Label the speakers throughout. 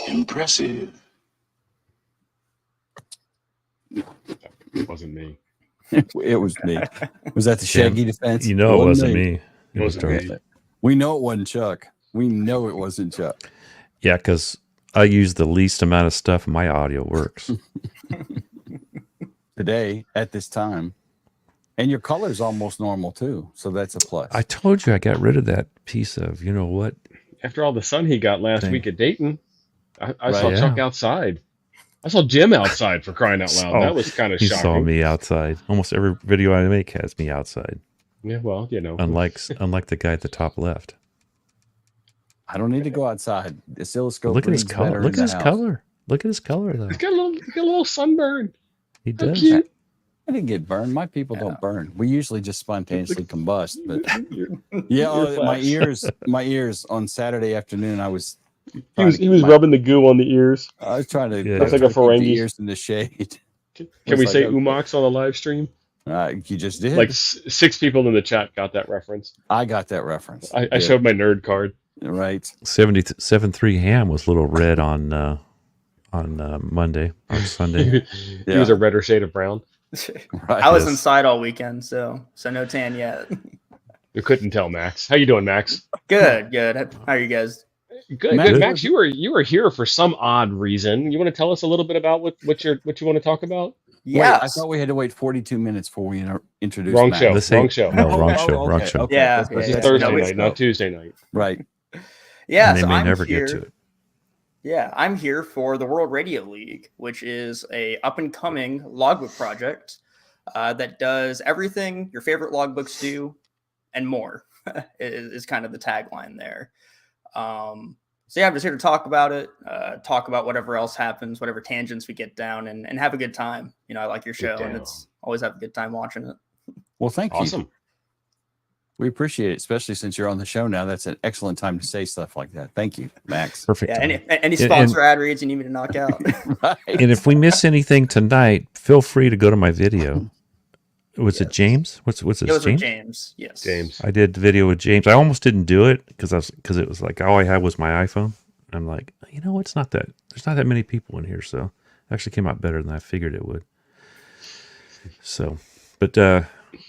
Speaker 1: Impressive.
Speaker 2: It wasn't me.
Speaker 3: It was me. Was that the Shaggy defense?
Speaker 4: You know it wasn't me.
Speaker 2: It wasn't me.
Speaker 3: We know it wasn't Chuck. We know it wasn't Chuck.
Speaker 4: Yeah, because I use the least amount of stuff and my audio works.
Speaker 3: Today, at this time. And your color's almost normal, too. So that's a plus.
Speaker 4: I told you I got rid of that piece of, you know what?
Speaker 2: After all the sun he got last week at Dayton, I saw
Speaker 4: Yeah.
Speaker 2: Chuck outside. I saw Jim outside, for crying out loud. That was kind of
Speaker 4: He
Speaker 2: shocking.
Speaker 4: saw me outside. Almost every video I make has me outside.
Speaker 2: Yeah, well, you know.
Speaker 4: Unlike the guy at the top left.
Speaker 3: I don't need to go outside. The oscilloscope.
Speaker 4: Look at his color.
Speaker 3: better
Speaker 4: Look
Speaker 3: in
Speaker 4: at his
Speaker 3: the house.
Speaker 4: color. Look at his color, though.
Speaker 2: He's got a little sunburn.
Speaker 4: He
Speaker 2: How
Speaker 4: does.
Speaker 2: cute.
Speaker 3: I didn't get burned. My people don't burn. We usually just spontaneously combust. But yeah, my ears on Saturday afternoon. I was.
Speaker 2: He was rubbing the goo on the ears.
Speaker 3: I was trying to.
Speaker 4: Yeah.
Speaker 2: Looks like a
Speaker 3: keep the
Speaker 2: Ferengi.
Speaker 3: ears in the shade.
Speaker 2: Can
Speaker 3: Was
Speaker 2: we
Speaker 3: like,
Speaker 2: say
Speaker 3: okay.
Speaker 2: Umox on the live stream?
Speaker 3: You just did.
Speaker 2: Like 6 people in the chat got that reference.
Speaker 3: I got that reference.
Speaker 2: I showed my nerd card.
Speaker 3: Right.
Speaker 4: 77.3 ham was a little red on Monday or Sunday.
Speaker 2: He was a redder shade of brown.
Speaker 3: Right.
Speaker 5: I was inside all weekend, so no tan yet.
Speaker 2: You couldn't tell, Max. How you doing, Max?
Speaker 5: Good. How are you guys?
Speaker 2: Good,
Speaker 3: Max-
Speaker 2: good. Max, you were here for some odd reason. You want to tell us a little bit about what you want to talk about?
Speaker 5: Yeah.
Speaker 3: Wait, I thought we had to wait 42 minutes before we introduced
Speaker 2: Wrong
Speaker 3: Max.
Speaker 2: show.
Speaker 4: Let's say-
Speaker 2: Wrong show.
Speaker 4: No, wrong
Speaker 3: Oh,
Speaker 4: show. Wrong
Speaker 3: okay,
Speaker 4: show.
Speaker 3: okay.
Speaker 5: Yeah,
Speaker 3: That's-
Speaker 2: This is
Speaker 5: yeah.
Speaker 2: Thursday
Speaker 5: No,
Speaker 2: night, not Tuesday night.
Speaker 3: Right.
Speaker 5: Yeah,
Speaker 4: And they
Speaker 5: so
Speaker 4: may
Speaker 5: I'm
Speaker 4: never
Speaker 5: here.
Speaker 4: get to it.
Speaker 5: Yeah, I'm here for the World Radio League, which is a up and coming logbook project that does everything your favorite logbooks do and more. is kind of the tagline there. So yeah, I'm just here to talk about it, talk about whatever else happens, whatever tangents we get down, and have a good time. You know, I like your show, and it's always have a good time watching it.
Speaker 3: Well, thank you.
Speaker 2: Awesome.
Speaker 3: We appreciate it, especially since you're on the show now. That's an excellent time to say stuff like that. Thank you, Max.
Speaker 4: Perfect.
Speaker 5: Yeah,
Speaker 4: time.
Speaker 5: any sponsor ad reads you need me to knock out?
Speaker 3: Right.
Speaker 4: And if we miss anything tonight, feel free to go to my video. Was it James? What's
Speaker 5: It was
Speaker 4: his
Speaker 5: with
Speaker 4: James?
Speaker 5: James. Yes.
Speaker 2: James.
Speaker 4: I did the video with James. I almost didn't do it because it was like all I had was my iPhone. I'm like, you know, it's not that there's not that many people in here, so it actually came out better than I figured it would. So, but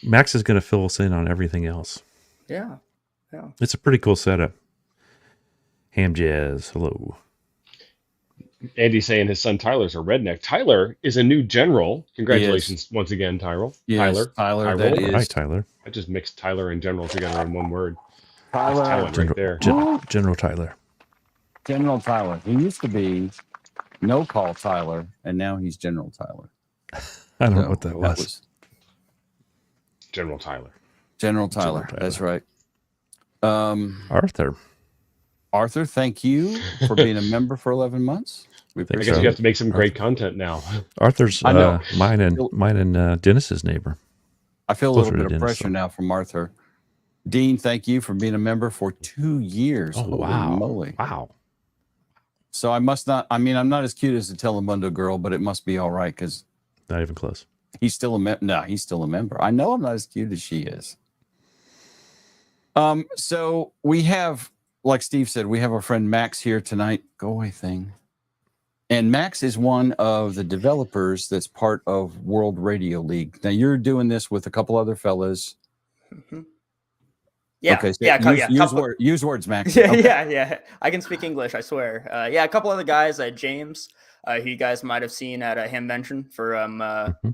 Speaker 4: Max is going to fill us in on everything else.
Speaker 5: Yeah.
Speaker 4: It's a pretty cool setup. Ham Jazz, hello.
Speaker 2: Andy's saying his son Tyler's a redneck. Tyler is a new general. Congratulations once again, Tyler.
Speaker 3: Yes, Tyler, that
Speaker 2: Tyrell.
Speaker 3: is.
Speaker 4: Hi, Tyler.
Speaker 2: I just mixed Tyler and general together in one word.
Speaker 3: Tyler.
Speaker 2: That's talent right there.
Speaker 4: General Tyler.
Speaker 3: General Tyler. He used to be No Call Tyler, and now he's General Tyler.
Speaker 4: I don't
Speaker 3: So
Speaker 4: know what that was.
Speaker 2: General Tyler.
Speaker 3: General Tyler.
Speaker 4: Tyler.
Speaker 3: That's right.
Speaker 4: Arthur.
Speaker 3: Arthur, thank you for being a member for 11 months. We
Speaker 2: I
Speaker 3: appreciate
Speaker 2: guess
Speaker 4: so.
Speaker 2: you have to make some great content now.
Speaker 4: Arthur's
Speaker 3: I know.
Speaker 4: mine and Dennis's neighbor.
Speaker 3: I feel a
Speaker 4: Closer
Speaker 3: little
Speaker 4: to
Speaker 3: bit of
Speaker 4: Dennis,
Speaker 3: pressure
Speaker 4: so.
Speaker 3: now from Arthur. Dean, thank you for being a member for 2 years.
Speaker 4: Oh,
Speaker 3: Holy
Speaker 4: wow.
Speaker 3: moly.
Speaker 4: Wow.
Speaker 3: So I'm not as cute as the Telemundo girl, but it must be all right because
Speaker 4: Not even close.
Speaker 3: he's still a he's still a member. I know I'm not as cute as she is. So we have, like Steve said, we have our friend Max here tonight. Go away thing. And Max is one of the developers that's part of World Radio League. Now you're doing this with a couple other fellas.
Speaker 5: Mhm. Yeah.
Speaker 3: Okay, so
Speaker 5: Yeah.
Speaker 3: use words, Max.
Speaker 5: Yeah,
Speaker 3: Okay.
Speaker 5: yeah. I can speak English, I swear. Yeah, a couple other guys, James, who you guys might have seen at Hamvention for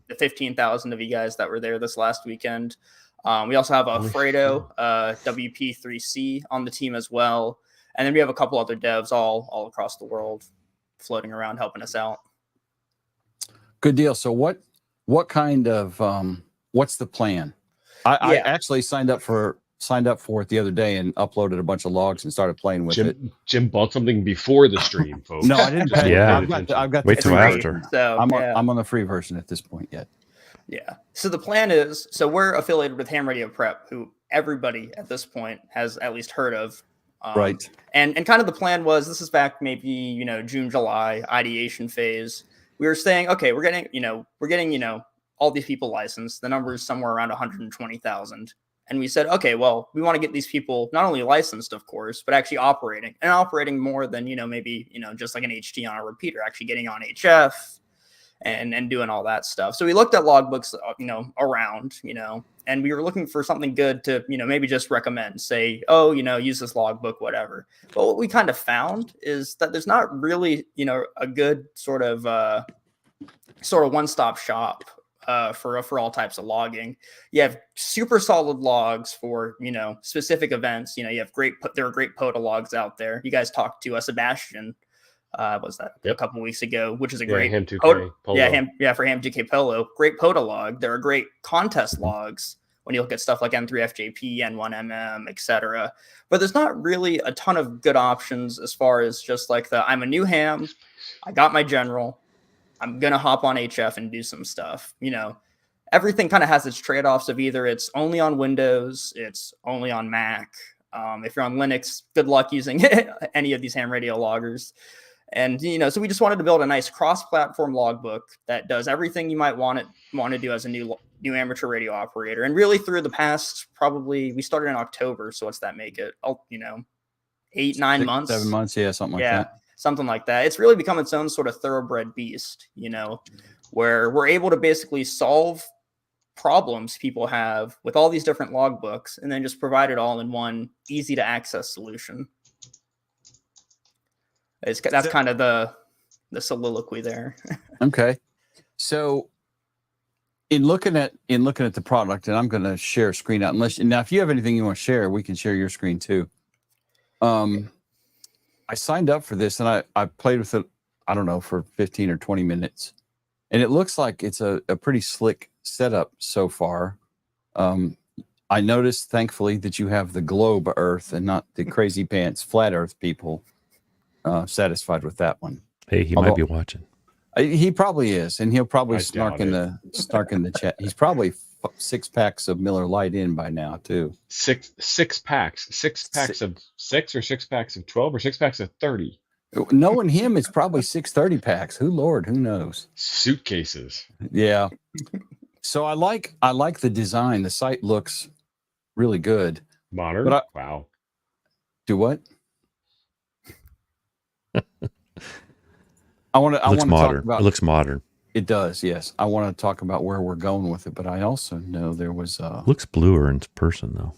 Speaker 5: the 15,000 of you guys that were there this last weekend. We also have Fredo, WP3C on the team as well. And then we have a couple other devs all across the world floating around helping us out.
Speaker 3: Good deal. So what kind of what's the plan? I actually signed up for it the other day and uploaded a bunch of logs and started playing with it.
Speaker 2: Jim bought something before the stream, folks.
Speaker 3: No, I didn't.
Speaker 2: Just
Speaker 3: pay.
Speaker 4: Yeah.
Speaker 3: I've got
Speaker 4: Wait
Speaker 3: the
Speaker 4: till
Speaker 3: free
Speaker 4: after.
Speaker 3: version.
Speaker 5: So
Speaker 3: I'm on the free version at this point yet.
Speaker 5: Yeah. So the plan is, we're affiliated with Ham Radio Prep, who everybody at this point has at least heard of.
Speaker 3: Right.
Speaker 5: And kind of the plan was, this is back maybe, June, July, ideation phase. We were saying, okay, we're getting, all these people licensed. The number is somewhere around 120,000. And we said, okay, well, we want to get these people not only licensed, of course, but actually operating more than, maybe, just like an HT on a repeater, actually getting on HF and doing all that stuff. So we looked at logbooks, around, and we were looking for something good to, maybe just recommend, say, oh, use this logbook, whatever. But what we kind of found is that there's not really, a good sort of one-stop shop for all types of logging. You have super solid logs for specific events. You have there are great POTA logs out there. You guys talked to Sebastian. Was that a couple weeks ago? Which is a great
Speaker 2: Ham 2K
Speaker 5: POTA,
Speaker 2: Polo.
Speaker 5: for Ham 2K Polo. Great POTA log. There are great contest logs when you look at stuff like M3FJP, N1MM, etc. But there's not really a ton of good options as far as just like I'm a new ham, I got my general, I'm gonna hop on HF and do some stuff. Everything kind of has its trade-offs of either it's only on Windows, it's only on Mac. If you're on Linux, good luck using any of these ham radio loggers. And so we just wanted to build a nice cross-platform logbook that does everything you might want to do as a new amateur radio operator. And really, through the past, probably we started in October, so what's that make it? 8-9 months,
Speaker 3: 7 months, yeah, something like that.
Speaker 5: Something like that. It's really become its own sort of thoroughbred beast, where we're able to basically solve problems people have with all these different logbooks and then just provide it all in one easy to access solution. That's kind of the soliloquy there.
Speaker 3: Okay. So in looking at the product, and I'm going to share a screen out, now if you have anything you want to share, we can share your screen too. I signed up for this and I played with it, I don't know, for 15 or 20 minutes. And it looks like it's a pretty slick setup so far. I noticed, thankfully, that you have the globe Earth and not the crazy pants flat Earth people. Satisfied with that one.
Speaker 4: Hey, he might be watching.
Speaker 3: He probably is, and he'll probably
Speaker 2: I
Speaker 3: snark
Speaker 2: doubt
Speaker 3: in the chat. He's probably 6 packs of Miller Lite in by now too.
Speaker 2: Six packs of 6 or 6 packs of 12 or 6 packs of 30.
Speaker 3: Knowing him, it's probably 630 packs. Who knows?
Speaker 2: Suitcases.
Speaker 3: Yeah. So I like the design. The site looks really good.
Speaker 2: Modern. Wow.
Speaker 3: Do what? I want to talk about.
Speaker 4: It looks modern.
Speaker 3: It does, yes. I want to talk about where we're going with it, but I also know there was
Speaker 4: looks bluer in person though.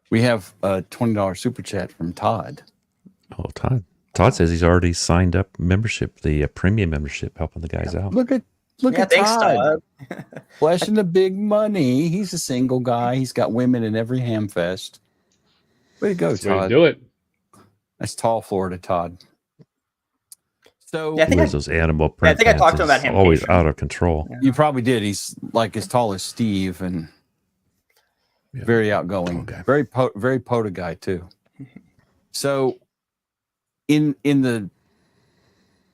Speaker 3: We have a $20 super chat from Todd.
Speaker 4: Oh, Todd. Todd says he's already signed up membership, the premium membership, helping the guys out.
Speaker 3: Look at
Speaker 5: thanks,
Speaker 3: Todd.
Speaker 5: Todd.
Speaker 3: Flashing the big money. He's a single guy. He's got women in every ham fest. Way to go,
Speaker 2: That's the way to
Speaker 3: Todd.
Speaker 2: do it.
Speaker 3: That's tall Florida, Todd. So
Speaker 5: Yeah, I think
Speaker 4: those animal print
Speaker 5: I think I talked to him
Speaker 4: pants
Speaker 5: about
Speaker 4: is
Speaker 5: him
Speaker 4: always
Speaker 5: patient.
Speaker 4: out of control.
Speaker 3: you probably did. He's like as tall as Steve and
Speaker 4: Yeah.
Speaker 3: very outgoing.
Speaker 4: Okay.
Speaker 3: Very POTA guy too. So in the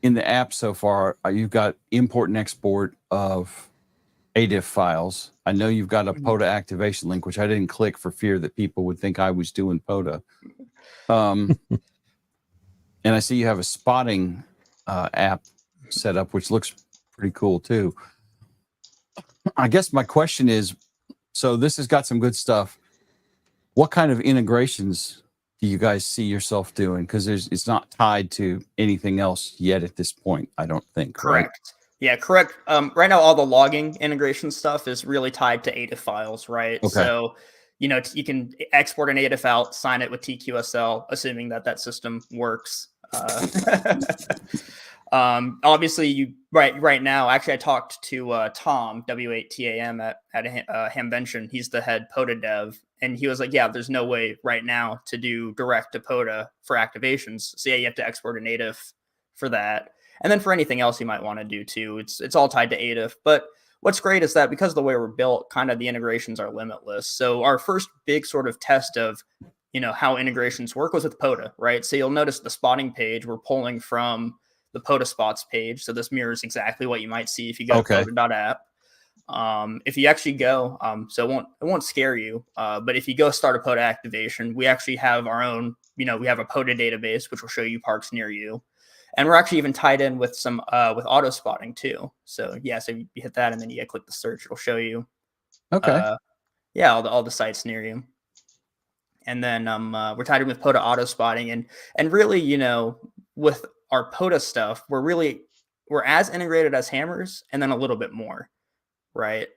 Speaker 3: app so far, you've got import and export of ADIF files. I know you've got a POTA activation link, which I didn't click for fear that people would think I was doing POTA. And I see you have a spotting app set up, which looks pretty cool too. I guess my question is, so this has got some good stuff. What kind of integrations do you guys see yourself doing? Because it's not tied to anything else yet at this point, I don't think.
Speaker 5: Correct.
Speaker 3: Right?
Speaker 5: Yeah, correct. Right now, all the logging integration stuff is really tied to ADIF files, right?
Speaker 3: Okay.
Speaker 5: So, you can export an ADIF out, sign it with TQSL, assuming that system works. Obviously, right now, actually, I talked to Tom, W8TAM at Hamvention. He's the head POTA dev. And he was like, yeah, there's no way right now to do direct to POTA for activations. So yeah, you have to export a native for that. And then for anything else you might want to do too, it's all tied to ADIF. But what's great is that because of the way we're built, kind of the integrations are limitless. So our first big sort of test of, how integrations work was with POTA, right? So you'll notice the spotting page, we're pulling from the POTA spots page. So this mirrors exactly what you might see if you go to POTA.app. If you actually go, so it won't scare you, but if you go start a POTA activation, we actually have our own, we have a POTA database, which will show you parks near you. And we're actually even tied in with some, with auto spotting too. So yeah, so you hit that and then you click the search, it'll show you.
Speaker 3: Okay.
Speaker 5: Yeah, all the sites near you. And then we're tied in with POTA auto spotting, and really, with our POTA stuff, we're as integrated as Hammers, and then a little bit more, right?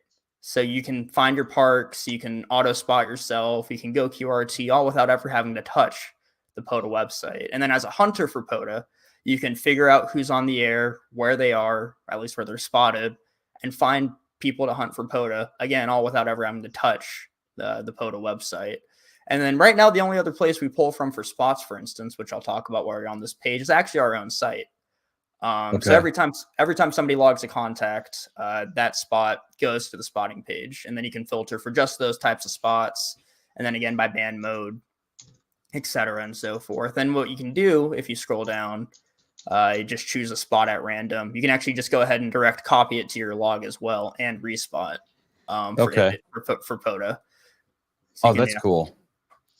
Speaker 5: So you can find your parks, you can auto spot yourself, you can go QRT, all without ever having to touch the POTA website. And then as a hunter for POTA, you can figure out who's on the air, where they are, or at least where they're spotted, and find people to hunt for POTA, again, all without ever having to touch the POTA website. And then right now, the only other place we pull from for spots, for instance, which I'll talk about while you're on this page, is actually our own site. So every time somebody logs a contact, that spot goes to the spotting page, and then you can filter for just those types of spots, and then again by band mode, etc., and so forth. And what you can do if you scroll down, you just choose a spot at random. You can actually just go ahead and direct copy it to your log as well and respot for POTA. So
Speaker 3: that's cool.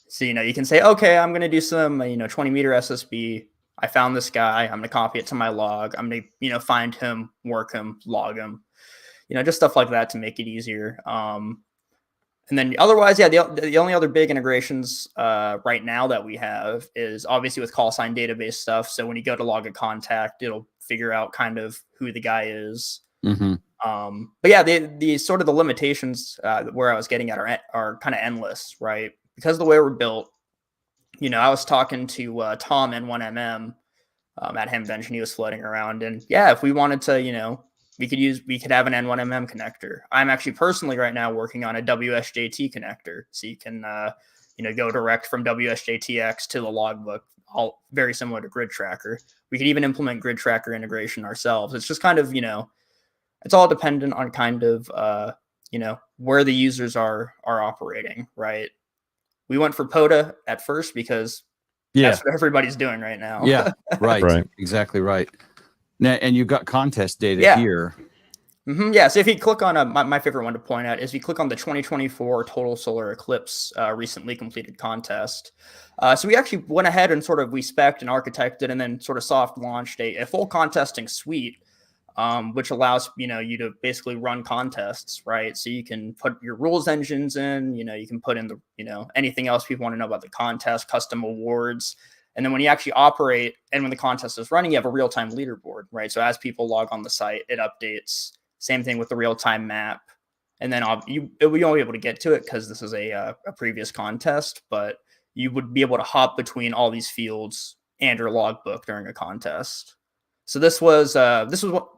Speaker 5: So, you can say, okay, I'm going to do some, 20 meter SSB. I found this guy. I'm going to copy it to my log. I'm going to, find him, work him, log him, just stuff like that to make it easier. And then otherwise, yeah, the only other big integrations right now that we have is obviously with call sign database stuff. So when you go to log a contact, it'll figure out kind of who the guy is.
Speaker 3: Mm-hmm.
Speaker 5: But yeah, the sort of the limitations where I was getting at are kind of endless, right? Because of the way we're built, I was talking to Tom N1MM at Hembench, and he was floating around. And yeah, if we wanted to, we could have an N1MM connector. I'm actually personally right now working on a WSJT connector, so you can go direct from WSJTX to the logbook, all very similar to Grid Tracker. We could even implement Grid Tracker integration ourselves. It's just kind of it's all dependent on kind of where the users are operating, right? We went for POTA at first because that's what everybody's doing right now.
Speaker 3: Yeah, right.
Speaker 4: Right.
Speaker 3: Exactly right. Now, and you've got contest data here.
Speaker 5: Mm-hmm. Yeah, so if you click on my favorite one to point out is if you click on the 2024 Total Solar Eclipse recently completed contest. So we actually went ahead and we spec'd and architected and then sort of soft launched a full contesting suite, which allows you to basically run contests, right? So you can put your rules engines in, you can put in the anything else people want to know about the contest, custom awards, and then when you actually operate and when the contest is running, you have a real-time leaderboard, right? So as people log on the site, it updates. Same thing with the real-time map, and then we won't be able to get to it because this is a previous contest, but you would be able to hop between all these fields and your logbook during a contest. So this was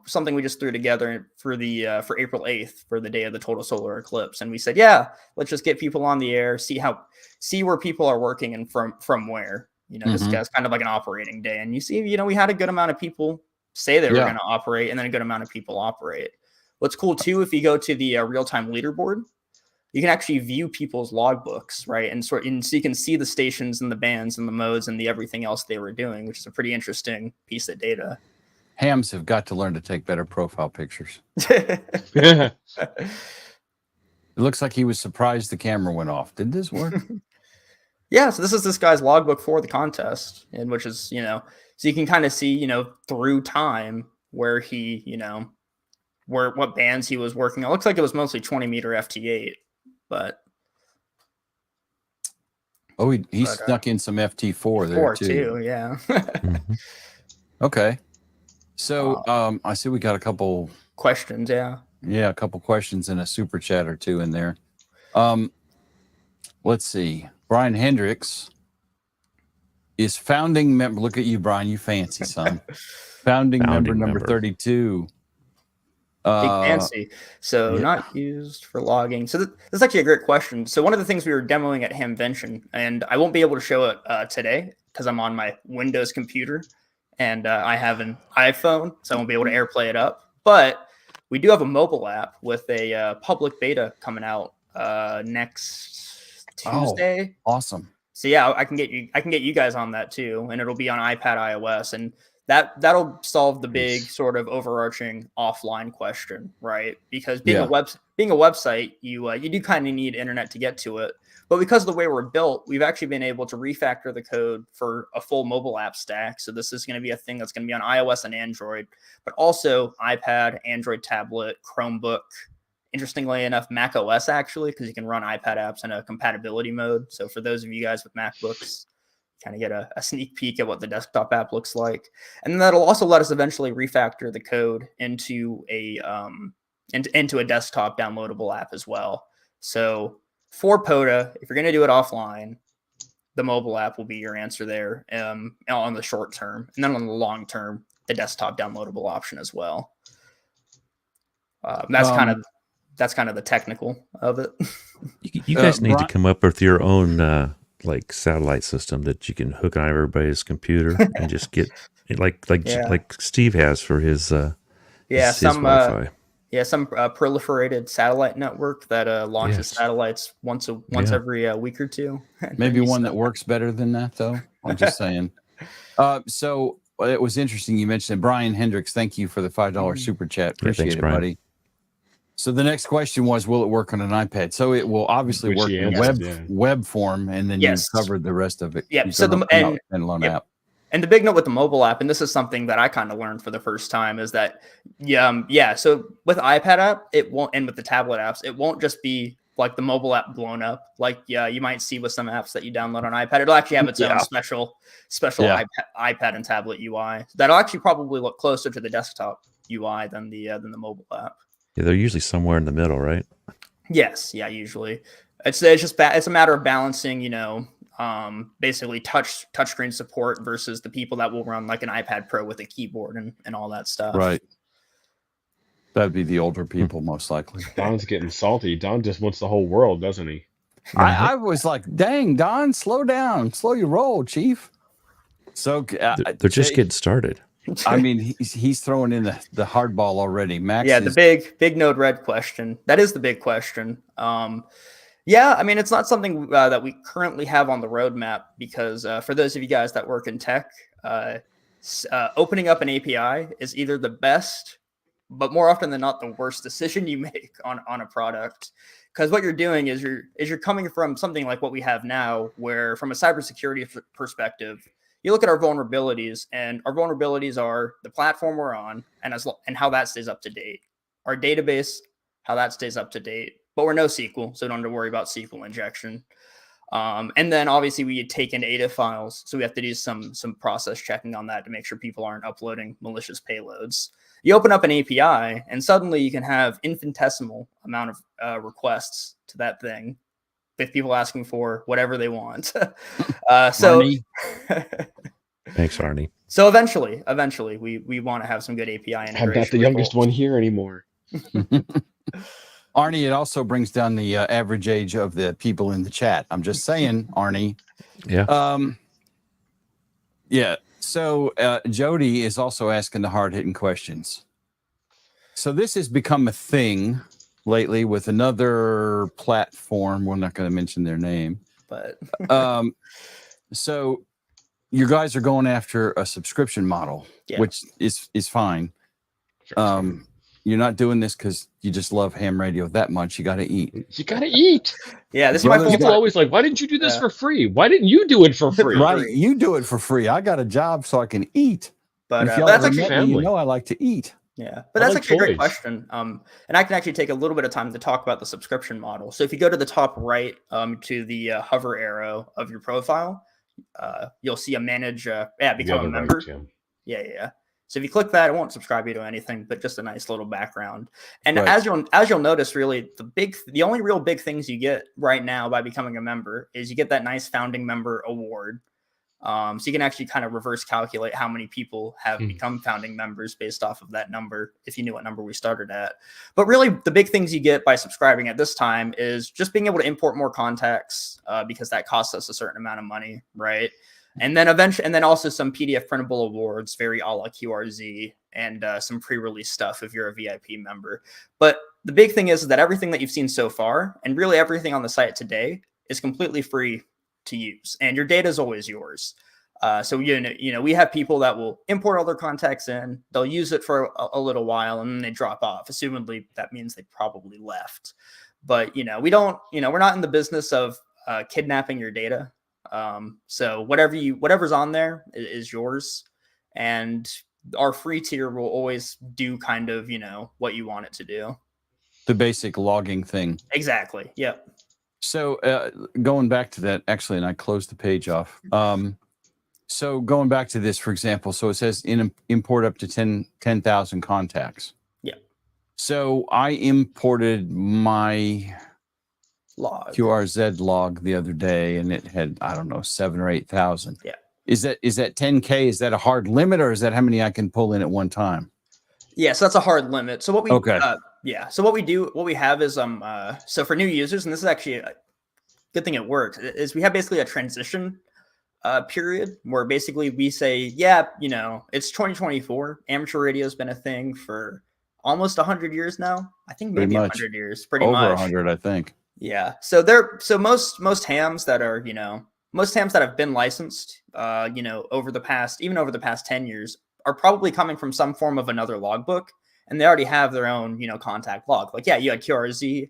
Speaker 5: something we just threw together for April 8th for the day of the total solar eclipse, and we said, yeah, let's just get people on the air, see where people are working and from where. This guy's kind of like an operating day, and you see, we had a good amount of people say they were going to operate, and then a good amount of people operate. What's cool too, if you go to the real-time leaderboard, you can actually view people's logbooks, right? And so you can see the stations and the bands and the modes and the everything else they were doing, which is a pretty interesting piece of data.
Speaker 3: Hams have got to learn to take better profile pictures.
Speaker 2: Yeah.
Speaker 3: It looks like he was surprised the camera went off. Did this work?
Speaker 5: Yeah, so this is this guy's logbook for the contest, and which is, so you can kind of see, through time where he, what bands he was working on. It looks like it was mostly 20 meter FT8, but
Speaker 3: he snuck in some FT4 there too.
Speaker 5: Yeah.
Speaker 4: Mhm.
Speaker 3: Okay. So I see we got a couple
Speaker 5: questions. Yeah,
Speaker 3: a couple questions and a super chat or two in there. Let's see. Brian Hendricks is founding member. Look at you, Brian. You fancy, son. Founding member number 32.
Speaker 5: Big fancy. So not used for logging. So this is actually a great question. So one of the things we were demoing at Hamvention, and I won't be able to show it today because I'm on my Windows computer and I have an iPhone, so I won't be able to AirPlay it up. But we do have a mobile app with a public beta coming out next Tuesday.
Speaker 3: Oh, awesome.
Speaker 5: So yeah, I can get you guys on that too, and it'll be on iPad, iOS, and that'll solve the big sort of overarching offline question, right? Because being a website, you do kind of need internet to get to it. But because of the way we're built, we've actually been able to refactor the code for a full mobile app stack. So this is going to be a thing that's going to be on iOS and Android, but also iPad, Android tablet, Chromebook, interestingly enough, Mac OS actually, because you can run iPad apps in a compatibility mode. So for those of you guys with MacBooks, kind of get a sneak peek at what the desktop app looks like. And then that'll also let us eventually refactor the code into a desktop downloadable app as well. So for POTA, if you're going to do it offline, the mobile app will be your answer there on the short term. And then on the long term, the desktop downloadable option as well. That's kind of the technical of it.
Speaker 4: You guys need to come up with your own like satellite system that you can hook on everybody's computer and just get like Steve has for his Wi-Fi.
Speaker 5: Some proliferated satellite network that launches satellites once every week or two.
Speaker 3: Maybe one that works better than that, though. I'm just saying. So it was interesting you mentioned Brian Hendricks. Thank you for the $5 super chat. Appreciate
Speaker 4: thanks,
Speaker 3: it,
Speaker 4: Brian.
Speaker 3: buddy. So the next question was, will it work on an iPad? So it will obviously work in web form, and then you covered the rest of it.
Speaker 5: Yeah. So
Speaker 3: app.
Speaker 5: And the big note with the mobile app, and this is something that I kind of learned for the first time, is that so with iPad app, it won't, and with the tablet apps, it won't just be like the mobile app blown up. Like you might see with some apps that you download on iPad, it'll actually have its own special iPad and tablet UI. That'll actually probably look closer to the desktop UI than the mobile app.
Speaker 4: Yeah, they're usually somewhere in the middle, right?
Speaker 5: Yes, yeah, usually. It's a matter of balancing, basically touchscreen support versus the people that will run like an iPad Pro with a keyboard and all that stuff.
Speaker 3: Right. That'd be the older people, most likely.
Speaker 2: Don's getting salty. Don just wants the whole world, doesn't he?
Speaker 3: I was like, dang, Don, slow down. Slow your roll, Chief. So
Speaker 4: they're just getting started.
Speaker 3: I mean, he's throwing in the hard ball already. Max,
Speaker 5: the big Node Red question. That is the big question. I mean, it's not something that we currently have on the roadmap because for those of you guys that work in tech, opening up an API is either the best, but more often than not, the worst decision you make on a product. Because what you're doing is you're coming from something like what we have now, where from a cybersecurity perspective, you look at our vulnerabilities, and our vulnerabilities are the platform we're on and how that stays up to date. Our database, how that stays up to date. But we're NoSQL, so don't have to worry about SQL injection. And then obviously we take in ADA files, so we have to do some process checking on that to make sure people aren't uploading malicious payloads. You open up an API, and suddenly you can have infinitesimal amount of requests to that thing, with people asking for whatever they want.
Speaker 3: Arnie.
Speaker 4: Thanks, Arnie.
Speaker 5: So eventually, we want to have some good API integration.
Speaker 2: I'm not the youngest one here anymore.
Speaker 3: Arnie, it also brings down the average age of the people in the chat. I'm just saying, Arnie.
Speaker 4: Yeah.
Speaker 3: Yeah. So Jody is also asking the hard-hitting questions. So this has become a thing lately with another platform. We're not going to mention their name,
Speaker 5: but
Speaker 3: so you guys are going after a subscription model, which is fine.
Speaker 2: Sure.
Speaker 3: You're not doing this because you just love ham radio that much. You got to eat.
Speaker 2: You got to eat.
Speaker 5: Yeah, this is my fault.
Speaker 2: People always like, why didn't you do this for free? Why didn't you do it for free?
Speaker 3: Right, you do it for free. I got a job so I can eat.
Speaker 5: But
Speaker 3: if y'all
Speaker 5: that's
Speaker 3: actually family. You know I like to eat.
Speaker 5: Yeah, but that's actually a great question. And I can actually take a little bit of time to talk about the subscription model. So if you go to the top right to the hover arrow of your profile, you'll see a manage, become a member.
Speaker 2: Right,
Speaker 5: yeah. So if you click that, it won't subscribe you to anything, but just a nice little background. And as you'll notice, really, the only real big things you get right now by becoming a member is you get that nice founding member award. So you can actually kind of reverse calculate how many people have become founding members based off of that number, if you knew what number we started at. But really, the big things you get by subscribing at this time is just being able to import more contacts because that costs us a certain amount of money, right? And then also some PDF printable awards, very a la QRZ, and some pre-release stuff if you're a VIP member. But the big thing is that everything that you've seen so far, and really everything on the site today, is completely free to use, and your data is always yours. So we have people that will import all their contacts in, they'll use it for a little while, and then they drop off. Assumedly, that means they probably left. But we don't, we're not in the business of kidnapping your data. So whatever's on there is yours, and our free tier will always do kind of what you want it to do.
Speaker 3: The basic logging thing.
Speaker 5: Exactly. Yep.
Speaker 3: So going back to that, actually, and I closed the page off. So going back to this, for example, so it says import up to 10,000 contacts.
Speaker 5: Yeah.
Speaker 3: So I imported my
Speaker 5: Log.
Speaker 3: QRZ log the other day, and it had, I don't know, 7,000 or 8,000.
Speaker 5: Yeah.
Speaker 3: Is that 10K? Is that a hard limit, or is that how many I can pull in at one time?
Speaker 5: Yeah, so that's a hard limit. So what we
Speaker 3: Okay.
Speaker 5: So what we have is so for new users, and this is actually a good thing it works, is we have basically a transition period where basically we say, yeah, it's 2024. Amateur radio has been a thing for almost 100 years now. I think maybe 100 years, pretty
Speaker 3: over
Speaker 5: much.
Speaker 3: 100, I think.
Speaker 5: Yeah. So most hams that are, most hams that have been licensed, over the past 10 years are probably coming from some form of another logbook, and they already have their own, contact log. Like, yeah, you had QRZ.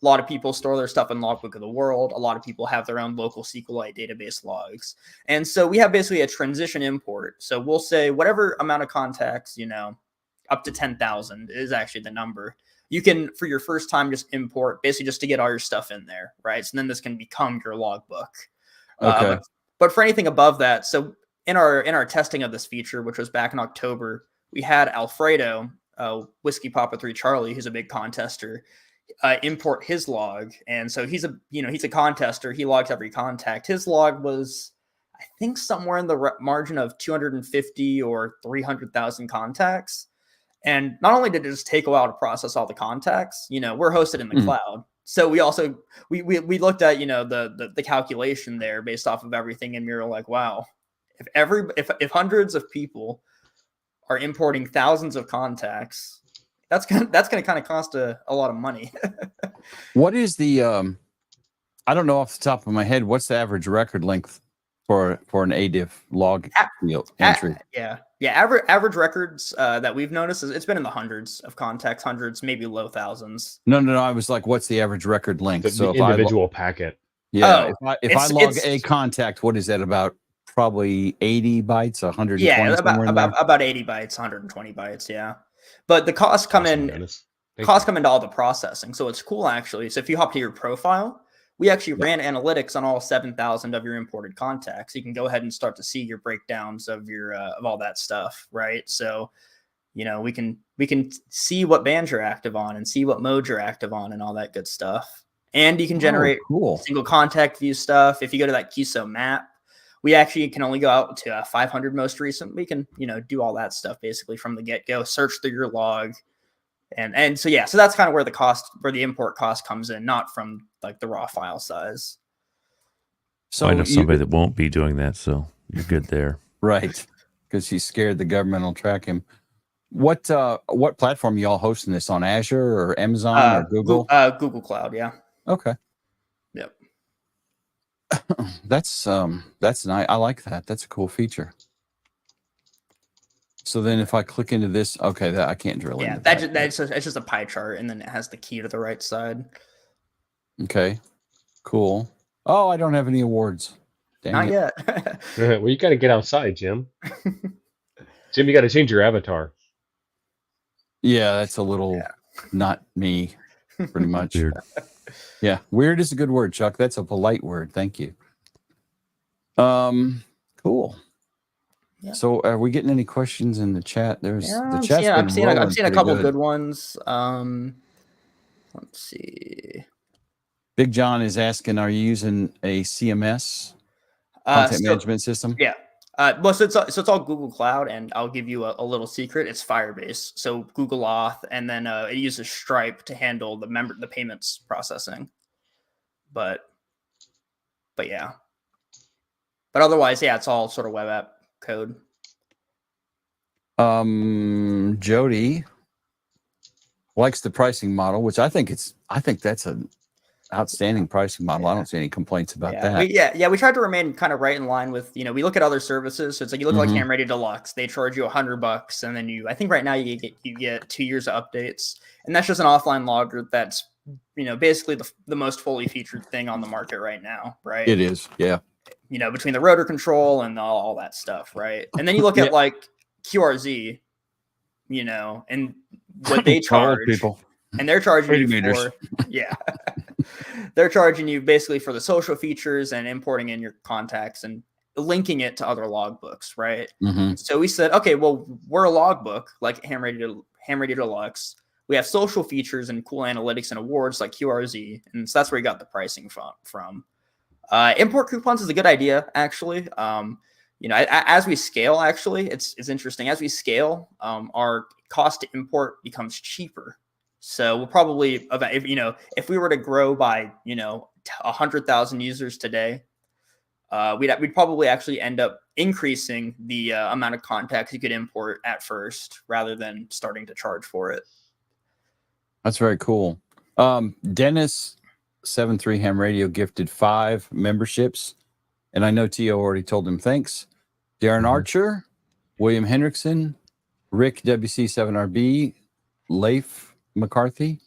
Speaker 5: A lot of people store their stuff in Logbook of the World. A lot of people have their own local SQLite database logs. And so we have basically a transition import. So we'll say whatever amount of contacts, up to 10,000 is actually the number. You can, for your first time, just import, basically just to get all your stuff in there, right? So then this can become your logbook.
Speaker 3: Okay.
Speaker 5: But for anything above that, so in our testing of this feature, which was back in October, we had Alfredo, Whiskey Papa 3 Charlie, who's a big contester, import his log. And so he's a contester. He logs every contact. His log was, I think, somewhere in the margin of 250 or 300,000 contacts. And not only did it just take a while to process all the contacts, we're hosted in the cloud. So we also, we looked at, the calculation there based off of everything. And we were like, wow, if hundreds of people are importing thousands of contacts, that's going to kind of cost a lot of money.
Speaker 3: What is the, I don't know off the top of my head, what's the average record length for an ADIF log entry?
Speaker 5: Average records that we've noticed is it's been in the hundreds of contacts, hundreds, maybe low thousands.
Speaker 3: No. I was like, what's the average record length?
Speaker 2: The individual packet.
Speaker 3: Yeah. If I log a contact, what is that about? Probably 80 bytes, 120.
Speaker 5: Yeah, about 80 bytes, 120 bytes. Yeah. But the costs come into all the processing. So it's cool, actually. So if you hop to your profile, we actually ran analytics on all 7,000 of your imported contacts. You can go ahead and start to see your breakdowns of your of all that stuff, right? So, we can see what bands you're active on and see what modes you're active on and all that good stuff. And you can generate single contact view stuff. If you go to that QSO map, we actually can only go out to 500 most recent. We can, do all that stuff basically from the get-go, search through your log. And so that's kind of where the import cost comes in, not from like the raw file size.
Speaker 4: So I know somebody that won't be doing that, so you're good there.
Speaker 3: Right. Because he's scared the government will track him. What platform you all hosting this on? Azure or Amazon or Google?
Speaker 5: Google Cloud, yeah.
Speaker 3: Okay.
Speaker 5: Yep.
Speaker 3: That's nice. I like that. That's a cool feature. So then if I click into this, okay, that I can't drill into that.
Speaker 5: It's just a pie chart, and then it has the key to the right side.
Speaker 3: Okay. Cool. Oh, I don't have any awards.
Speaker 5: Not yet.
Speaker 2: Well, you got to get outside, Jim. Jim, you got to change your avatar.
Speaker 3: Yeah, that's a little not me, pretty much.
Speaker 4: Weird.
Speaker 3: Yeah, weird is a good word, Chuck. That's a polite word. Thank you. Cool. Yeah. So, are we getting any questions in the chat? There's the chat's been
Speaker 5: I'm seeing a couple good ones. Let's see.
Speaker 3: Big John is asking, are you using a CMS content management system?
Speaker 5: Yeah. Well, so it's all Google Cloud, and I'll give you a little secret. It's Firebase, so Google Auth, and then it uses Stripe to handle the payments processing. But yeah. But otherwise, it's all sort of web app code.
Speaker 3: Jody likes the pricing model, which I think that's an outstanding pricing model. I don't see any complaints about that.
Speaker 5: We tried to remain kind of right in line with, we look at other services. So it's like you look like Ham Radio Deluxe, they charge you $100, and then I think right now you get 2 years of updates, and that's just an offline logger that's basically the most fully featured thing on the market right now, right?
Speaker 3: It is, yeah.
Speaker 5: Between the rotor control and all that stuff, right? And then you look at like QRZ, and what they charge.
Speaker 3: People.
Speaker 5: and they're charging
Speaker 3: 30
Speaker 5: you
Speaker 3: meters.
Speaker 5: for yeah, they're charging you basically for the social features and importing in your contacts and linking it to other logbooks, right?
Speaker 3: Mhm.
Speaker 5: So we said, okay, well, we're a logbook like Ham Radio Deluxe. We have social features and cool analytics and awards like QRZ, and so that's where we got the pricing from. Import coupons is a good idea, actually. As we scale, actually, it's interesting. As we scale, our cost to import becomes cheaper. So we'll probably, if we were to grow by 100,000 users today, we'd probably actually end up increasing the amount of contacts you could import at first, rather than starting to charge for it.
Speaker 3: That's very cool. Dennis 73 Ham Radio gifted 5 memberships, and I know Tio already told him thanks. Darren Archer, William Hendrickson, Rick WC7RB, Leif McCarthy,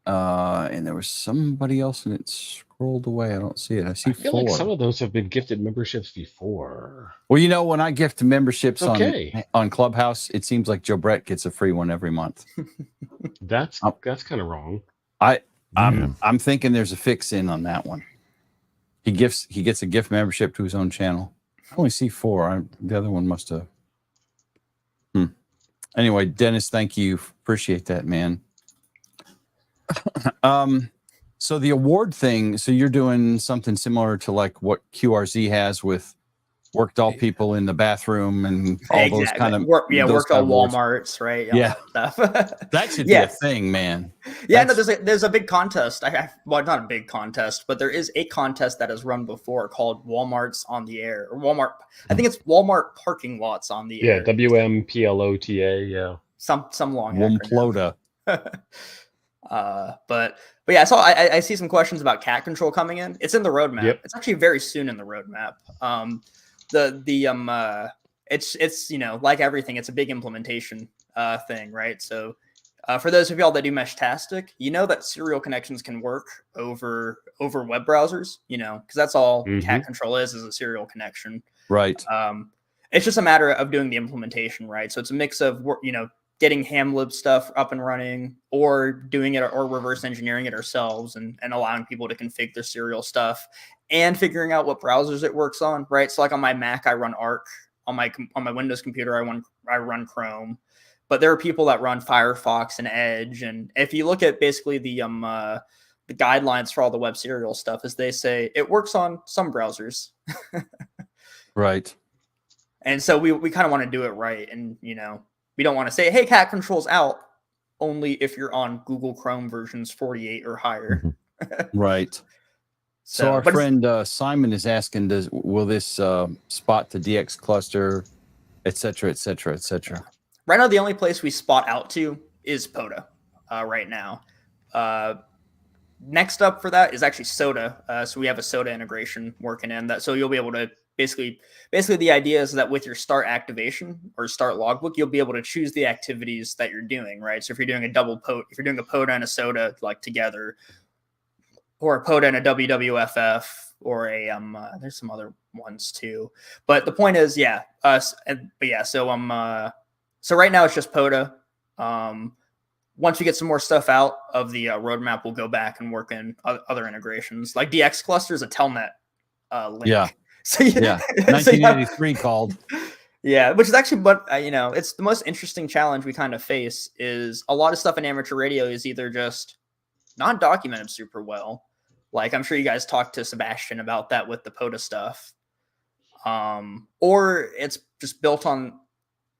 Speaker 3: and there was somebody else, and it scrolled away. I don't see it. I see
Speaker 2: I feel
Speaker 3: 4.
Speaker 2: like some of those have been gifted memberships before.
Speaker 3: Well, when I gift memberships
Speaker 2: Okay.
Speaker 3: on Clubhouse, it seems like Joe Brett gets a free one every month.
Speaker 2: That's kind of wrong.
Speaker 3: I'm thinking there's a fix in on that one. He gets a gift membership to his own channel. I only see 4. The other one must have. Anyway, Dennis, thank you. Appreciate that, man. So the award thing. So you're doing something similar to like what QRZ has with worked all people in the bathroom and all those kind of
Speaker 5: worked all Walmarts, right? All
Speaker 3: Yeah.
Speaker 5: that stuff.
Speaker 3: That should be a thing, man.
Speaker 5: Yeah, no, there's a big contest. Well, not a big contest, but there is a contest that has run before called Walmart's on the Air, or Walmart. I think it's Walmart parking lots on the air.
Speaker 2: Yeah, WMPLOTA. Yeah,
Speaker 5: some long acronym.
Speaker 3: Womplota.
Speaker 5: But yeah, so I see some questions about cat control coming in. It's in the roadmap.
Speaker 2: Yep.
Speaker 5: It's actually very soon in the roadmap. It's like everything, it's a big implementation thing, right? So for those of y'all that do Meshtastic, that serial connections can work over web browsers, because that's all cat control is a serial connection.
Speaker 3: Right.
Speaker 5: It's just a matter of doing the implementation, right? So it's a mix of getting hamlib stuff up and running, or doing it or reverse engineering it ourselves and allowing people to configure their serial stuff and figuring out what browsers it works on, right? So like on my Mac, I run Arc. On my Windows computer, I run Chrome. But there are people that run Firefox and Edge. And if you look at basically the guidelines for all the web serial stuff, is they say it works on some browsers.
Speaker 3: Right.
Speaker 5: And so we kind of want to do it right. And, we don't want to say, hey, cat control's out, only if you're on Google Chrome versions 48 or higher.
Speaker 3: Right. So our friend Simon is asking, will this spot the DX cluster, et cetera, et cetera, et cetera?
Speaker 5: Right now, the only place we spot out to is POTA right now. Next up for that is actually SOTA. So we have a SOTA integration working in that. So you'll be able to basically the idea is that with your start activation or start logbook, you'll be able to choose the activities that you're doing, right? So if you're doing a if you're doing a POTA and a SOTA like together, or a POTA and a WWFF, or a there's some other ones too. But the point is, so right now it's just POTA. Once we get some more stuff out of the roadmap, we'll go back and work in other integrations. Like DX cluster is a Telnet link.
Speaker 3: Yeah.
Speaker 5: So
Speaker 3: 1983 called.
Speaker 5: Yeah, which is actually it's the most interesting challenge we kind of face is a lot of stuff in amateur radio is either just not documented super well. Like I'm sure you guys talked to Sebastian about that with the POTA stuff. Or it's just built on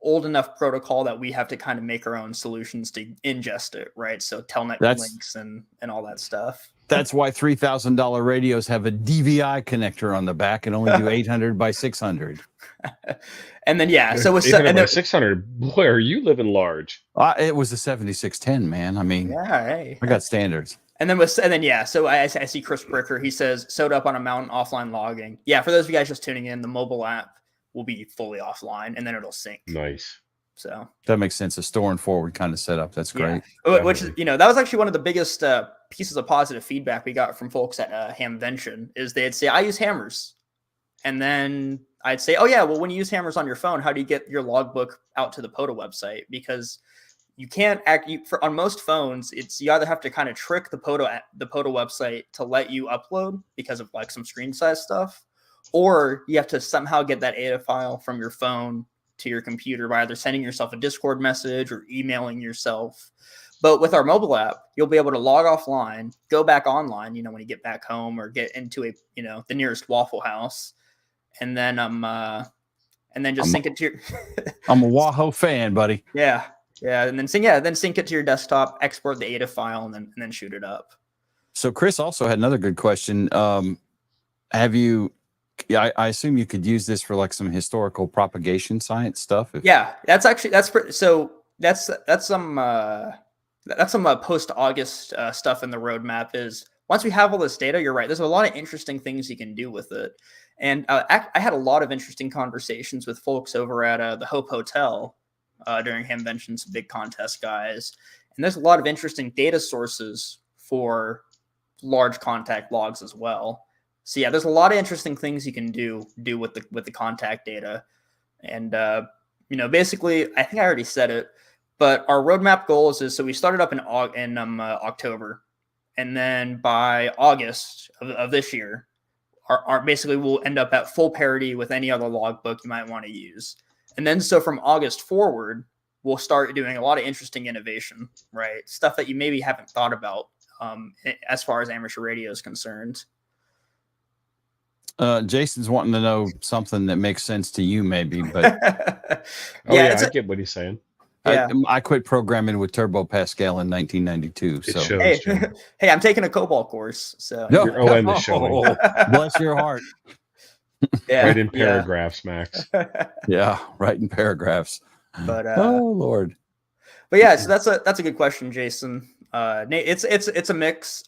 Speaker 5: old enough protocol that we have to kind of make our own solutions to ingest it, right? So Telnet links and all that stuff.
Speaker 3: That's why $3,000 radios have a DVI connector on the back and only do 800 by 600.
Speaker 5: And then so with
Speaker 2: 800 by 600, boy, are you living large?
Speaker 3: It was a 7610, man. I mean,
Speaker 5: hey.
Speaker 3: I got standards.
Speaker 5: So I see Chris Bricker. He says sewed up on a mountain offline logging. Yeah, for those of you guys just tuning in, the mobile app will be fully offline and then it'll sync.
Speaker 2: Nice.
Speaker 5: So
Speaker 3: that makes sense. A store and forward kind of setup. That's great.
Speaker 5: Yeah. Which is, that was actually one of the biggest pieces of positive feedback we got from folks at Hamvention is they'd say, I use hammers. And then I'd say, oh yeah, well, when you use hammers on your phone, how do you get your logbook out to the POTA website? Because you can't act on most phones. You either have to kind of trick the Poto website to let you upload because of like some screen size stuff, or you have to somehow get that ADA file from your phone to your computer by either sending yourself a Discord message or emailing yourself. But with our mobile app, you'll be able to log offline, go back online, when you get back home or get into the nearest Waffle House, and then just sync it to your.
Speaker 3: I'm a Wahoo fan, buddy.
Speaker 5: Yeah, and then sync it to your desktop, export the ADA file, and then shoot it up.
Speaker 3: So Chris also had another good question. Have you? Yeah, I assume you could use this for like some historical propagation science stuff.
Speaker 5: Yeah, that's some post-August stuff in the roadmap. Is once we have all this data, you're right. There's a lot of interesting things you can do with it. And I had a lot of interesting conversations with folks over at the Hope Hotel during Hamvention, some big contest guys. And there's a lot of interesting data sources for large contact logs as well. So yeah, there's a lot of interesting things you can do with the contact data. And basically, I think I already said it, but our roadmap goals is, so we started up in October, and then by August of this year, our basically we'll end up at full parity with any other logbook you might want to use. And then so from August forward, we'll start doing a lot of interesting innovation, right? Stuff that you maybe haven't thought about as far as amateur radio is concerned.
Speaker 3: Jason's wanting to know something that makes sense to you, maybe, but
Speaker 2: I get what he's saying.
Speaker 5: Yeah.
Speaker 3: I quit programming with Turbo Pascal in 1992.
Speaker 2: It
Speaker 3: So
Speaker 2: shows,
Speaker 5: hey, I'm taking a COBOL course, so
Speaker 2: Your OM is showing.
Speaker 3: Bless your heart.
Speaker 5: yeah,
Speaker 2: Right in paragraphs, Max.
Speaker 3: Yeah, writing paragraphs.
Speaker 5: But
Speaker 3: oh Lord.
Speaker 5: But yeah, so that's a good question, Jason. Nate, it's a mix.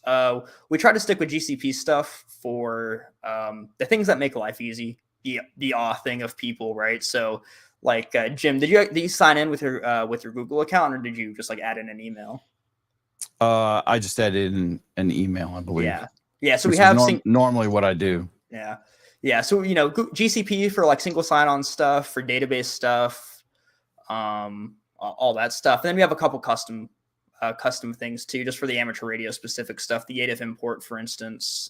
Speaker 5: We try to stick with GCP stuff for the things that make life easy, the awe thing of people, right? So, like Jim, did you sign in with your Google account, or did you just like add in an email?
Speaker 3: I just added in an email, I believe.
Speaker 5: Yeah. So we have
Speaker 3: normally what I do.
Speaker 5: Yeah. So GCP for like single sign-on stuff, for database stuff, all that stuff, and then we have a couple custom things too, just for the amateur radio specific stuff, the ADIF import, for instance,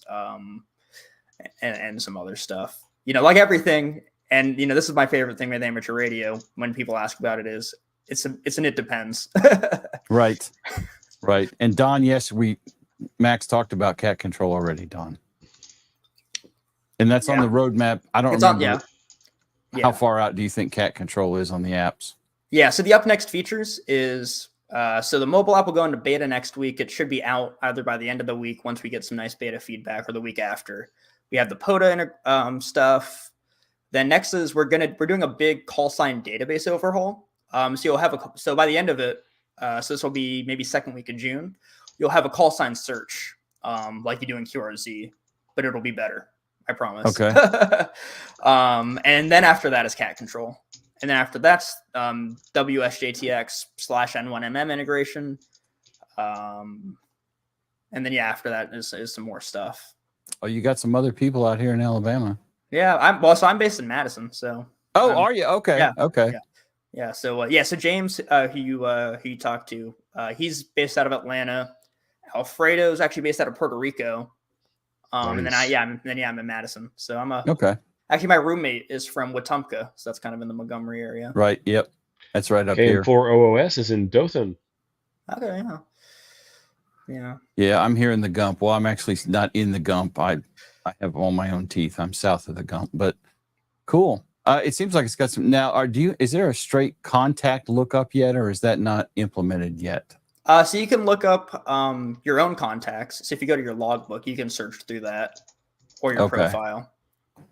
Speaker 5: and some other stuff. Like everything. And this is my favorite thing with amateur radio when people ask about it is it's an it depends.
Speaker 3: Right. And Don, yes, Max talked about cat control already, Don. And that's on the roadmap. I don't remember. How far out do you think cat control is on the apps?
Speaker 5: Yeah, so the up next features is so the mobile app will go into beta next week. It should be out either by the end of the week once we get some nice beta feedback, or the week after. We have the POTA stuff. Then next is we're doing a big call sign database overhaul. So you'll have so by the end of it, so this will be maybe second week of June, you'll have a call sign search like you do in QRZ, but it'll be better. I promise.
Speaker 3: Okay.
Speaker 5: And then after that is cat control. And then after that's WSJTX/N1MM integration. And then after that is some more stuff.
Speaker 3: Oh, you got some other people out here in Alabama.
Speaker 5: Yeah, I'm based in Madison, so.
Speaker 3: Oh, are you? Okay.
Speaker 5: Yeah,
Speaker 3: okay.
Speaker 5: Yeah. So so James, who you talked to, he's based out of Atlanta. Alfredo's actually based out of Puerto Rico.
Speaker 2: Nice.
Speaker 5: And then I'm in Madison. So I'm
Speaker 3: okay.
Speaker 5: Actually, my roommate is from Wetumpka, so that's kind of in the Montgomery area.
Speaker 3: Right. Yep. That's right up here.
Speaker 2: KM4OOS is in Dothan.
Speaker 5: Okay. Yeah.
Speaker 3: Yeah, I'm here in the Gump. Well, I'm actually not in the Gump. I have all my own teeth. I'm south of the Gump, but cool. It seems like it's got some now. Is there a straight contact lookup yet, or is that not implemented yet?
Speaker 5: So you can look up your own contacts. So if you go to your logbook, you can search through that, or your profile.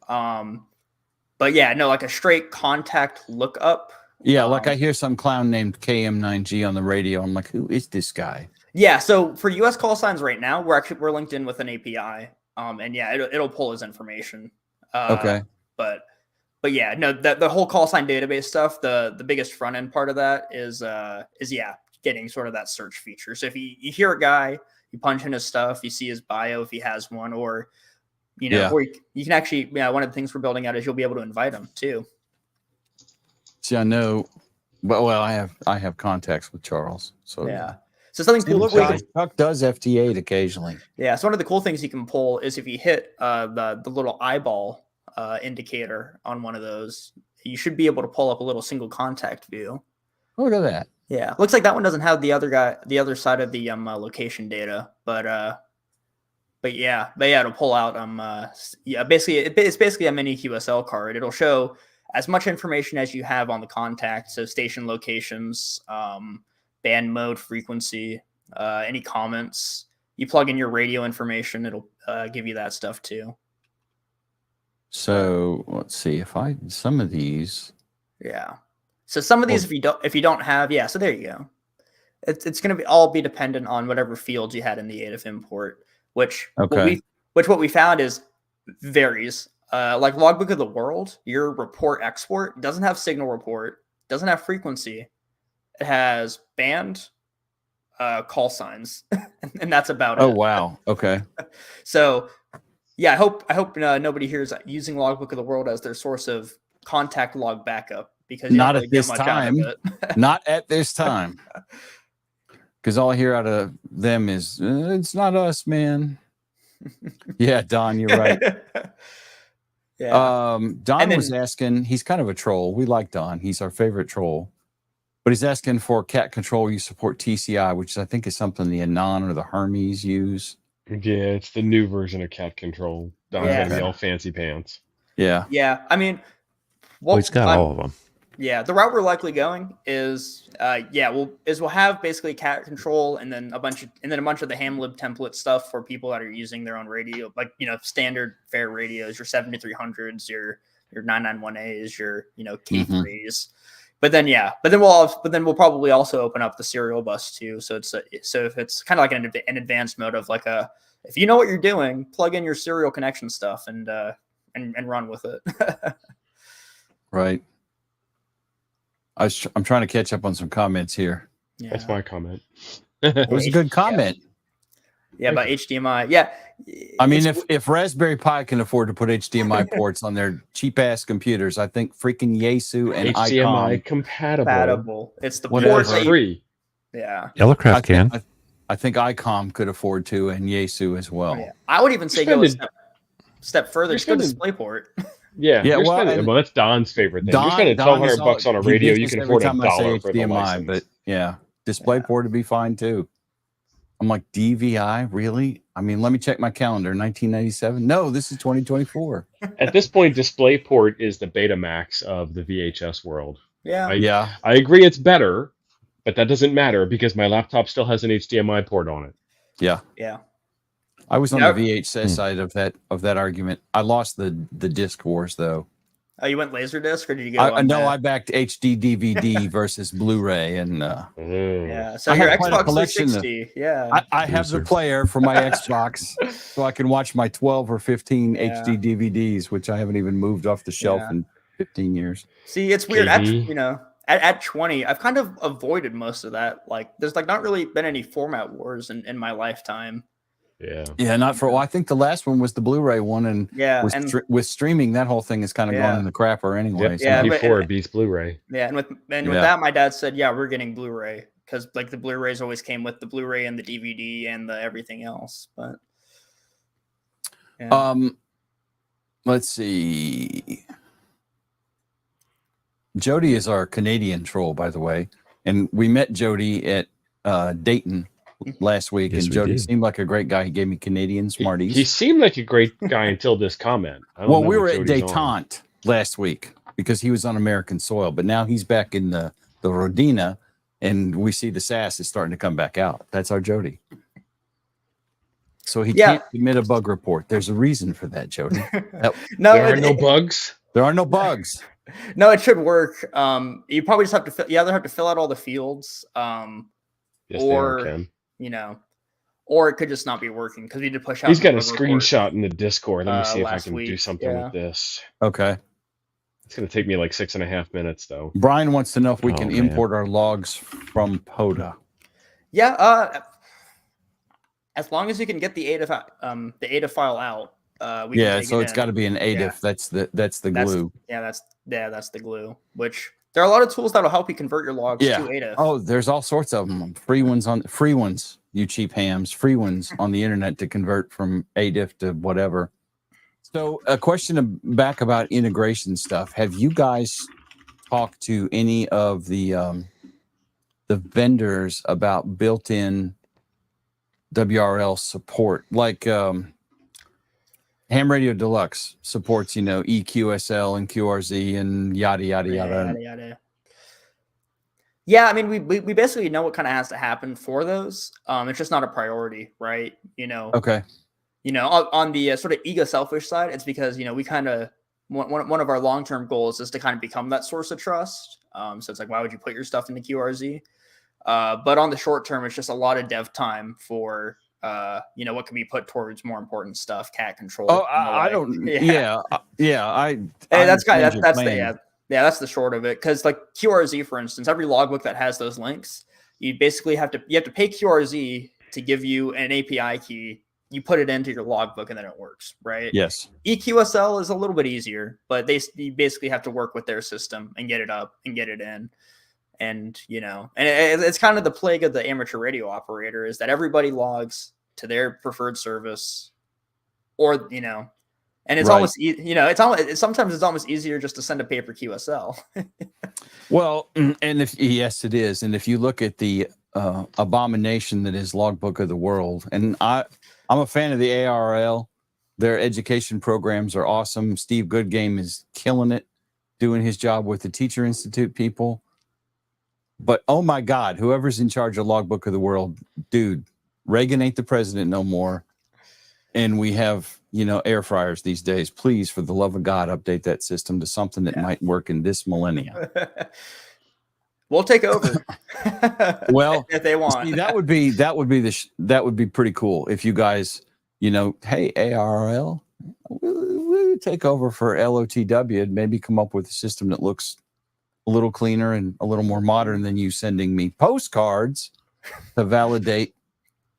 Speaker 5: But yeah, no, like a straight contact lookup.
Speaker 3: Yeah, like I hear some clown named KM9G on the radio. I'm like, who is this guy?
Speaker 5: Yeah, so for US call signs right now, we're linked in with an API. And yeah, it'll pull his information.
Speaker 3: Okay.
Speaker 5: But yeah, no, the whole call sign database stuff, the biggest front end part of that is getting sort of that search feature. So if you hear a guy, you punch in his stuff, you see his bio if he has one, or or you can actually, one of the things we're building out is you'll be able to invite him too.
Speaker 3: See, I know But well, I have contacts with Charles. So
Speaker 5: Yeah. So something
Speaker 3: See,
Speaker 5: cool.
Speaker 3: look, Chuck does FT8 occasionally.
Speaker 5: Yeah. So one of the cool things you can pull is if you hit the little eyeball indicator on one of those, you should be able to pull up a little single contact view.
Speaker 3: Look at that.
Speaker 5: Yeah. Looks like that one doesn't have the other side of the location data, but yeah, it'll pull out basically it's basically a mini QSL card. It'll show as much information as you have on the contact, so station locations, band mode, frequency, any comments. You plug in your radio information, it'll give you that stuff too.
Speaker 3: So let's see if some of these.
Speaker 5: Yeah. So some of these, if you don't have, yeah. So there you go. It's going to all be dependent on whatever fields you had in the ADIF import, which what we found is varies. Like Logbook of the World, your report export doesn't have signal report, doesn't have frequency. It has band, call signs, and that's about it.
Speaker 3: Oh wow. Okay.
Speaker 5: So yeah, I hope nobody here is using Logbook of the World as their source of contact log backup, because you
Speaker 3: not
Speaker 5: don't really
Speaker 3: at this
Speaker 5: get much
Speaker 3: time.
Speaker 5: out of it.
Speaker 3: Not at this time. Because all I hear out of them is it's not us, man. Yeah, Don, you're right.
Speaker 5: Yeah.
Speaker 3: Don was asking, he's kind of a troll. We like Don. He's our favorite troll. But he's asking for cat control. You support TCI, which I think is something the Anon or the Hermes use.
Speaker 2: Yeah, it's the new version of cat control. Don's gonna be all fancy pants.
Speaker 3: Yeah.
Speaker 5: Yeah. I mean,
Speaker 4: well, he's got all of them.
Speaker 5: Yeah, the route we're likely going is we'll have basically cat control and then a bunch of the hamlib template stuff for people that are using their own radio, like standard fare radios, your 7300s, your 991As, your K3s. But then we'll probably also open up the serial bus too. So if it's kind of like an advanced mode of if you know what you're doing, plug in your serial connection stuff and run with it.
Speaker 3: Right. I'm trying to catch up on some comments here.
Speaker 2: Yeah. That's my comment.
Speaker 3: It was a good comment.
Speaker 5: Yeah, about HDMI. Yeah.
Speaker 3: I mean, if Raspberry Pi can afford to put HDMI ports on their cheap ass computers, I think freaking Yaesu and
Speaker 2: HDMI
Speaker 3: ICOM
Speaker 2: compatible.
Speaker 5: It's the
Speaker 2: port free.
Speaker 5: Yeah.
Speaker 4: Yellowcraft can.
Speaker 3: I think ICOM could afford to, and Yaesu as well.
Speaker 5: Oh, yeah. I would even say go a step further. Just go DisplayPort.
Speaker 2: Yeah. Well, that's Don's favorite thing. You're spending $1,200 on a radio. You can afford $1 for the license.
Speaker 3: But yeah, DisplayPort would be fine too. I'm like, DVI, really? I mean, let me check my calendar. 1997? No, this is 2024.
Speaker 2: At this point, DisplayPort is the Betamax of the VHS world.
Speaker 5: Yeah.
Speaker 2: I agree it's better, but that doesn't matter because my laptop still has an HDMI port on it.
Speaker 3: Yeah.
Speaker 5: Yeah.
Speaker 3: I was on the VHS side of that argument. I lost the disc wars though.
Speaker 5: Oh, you went Laserdisc, or did you go?
Speaker 3: No, I backed HD DVD versus Blu-ray, and
Speaker 5: yeah. So your Xbox 360,
Speaker 3: I have the player for my Xbox, so I can watch my 12 or 15 HD DVDs, which I haven't even moved off the shelf in 15 years.
Speaker 5: See, it's weird. At 20, I've kind of avoided most of that. Like, there's not really been any format wars in my lifetime.
Speaker 3: Yeah, not for. Well, I think the last one was the Blu-ray one, and with streaming, that whole thing is kind of gone in the crapper anyway.
Speaker 2: Yeah, before it beats Blu-ray.
Speaker 5: Yeah, with that, my dad said, "Yeah, we're getting Blu-ray," because the Blu-rays always came with the Blu-ray and the DVD and the everything else. But
Speaker 3: let's see. Jody is our Canadian troll, by the way, and we met Jody at Dayton last week, and Jody seemed like a great guy. He gave me Canadian Smarties.
Speaker 2: He seemed like a great guy until this comment.
Speaker 3: Well, we were at Détente last week because he was on American soil, but now he's back in the Rodina, and we see the sass is starting to come back out. That's our Jody. So he can't submit a bug report. There's a reason for that, Jody.
Speaker 2: There are no bugs.
Speaker 3: There are no bugs.
Speaker 5: No, it should work. You probably just have to have to fill out all the fields.
Speaker 2: Yes,
Speaker 5: or it could just not be working because we did push out.
Speaker 2: He's got a screenshot in the Discord. Let me see if I can do something with this.
Speaker 3: Okay.
Speaker 2: It's going to take me like 6.5 minutes, though.
Speaker 3: Brian wants to know if we can import our logs from PODA.
Speaker 5: Yeah. As long as you can get the ADIF file out.
Speaker 3: So it's got to be an ADIF. Yeah. That's the glue.
Speaker 5: That's the glue. Which there are a lot of tools that'll help you convert your logs
Speaker 3: Yeah.
Speaker 5: to ADIF.
Speaker 3: Oh, there's all sorts of them. Free ones, you cheap hams, free ones on the internet to convert from ADIF to whatever. So a question back about integration stuff. Have you guys talked to any of the vendors about built-in WRL support? Like Ham Radio Deluxe supports, EQSL and QRZ and yada, yada, yada.
Speaker 5: Yeah, I mean, we basically know what kind of has to happen for those. It's just not a priority, right?
Speaker 3: Okay.
Speaker 5: On the sort of ego selfish side, it's because, we kind of, one of our long-term goals is to kind of become that source of trust. So it's like, why would you put your stuff into QRZ? But on the short term, it's just a lot of dev time for, what can be put towards more important stuff, cat control.
Speaker 3: Oh, I don't. Yeah.
Speaker 5: That's the short of it. Because like QRZ, for instance, every logbook that has those links, you basically have to pay QRZ to give you an API key. You put it into your logbook and then it works, right?
Speaker 3: Yes.
Speaker 5: EQSL is a little bit easier, but you basically have to work with their system and get it up and get it in. And, it's kind of the plague of the amateur radio operator is that everybody logs to their preferred service or, and it's almost, sometimes it's almost easier just to send a paper QSL.
Speaker 3: Well, and yes, it is. And if you look at the abomination that is Logbook of the World, and I'm a fan of the ARL. Their education programs are awesome. Steve Goodgame is killing it, doing his job with the Teacher Institute people. But oh my God, whoever's in charge of Logbook of the World, dude, Reagan ain't the president no more. And we have, air fryers these days. Please, for the love of God, update that system to something that might work in this millennium.
Speaker 5: We'll take over.
Speaker 3: Well,
Speaker 5: if they want,
Speaker 3: see, that would be pretty cool if you guys, hey, ARL, we'll take over for LOTW and maybe come up with a system that looks a little cleaner and a little more modern than you sending me postcards to validate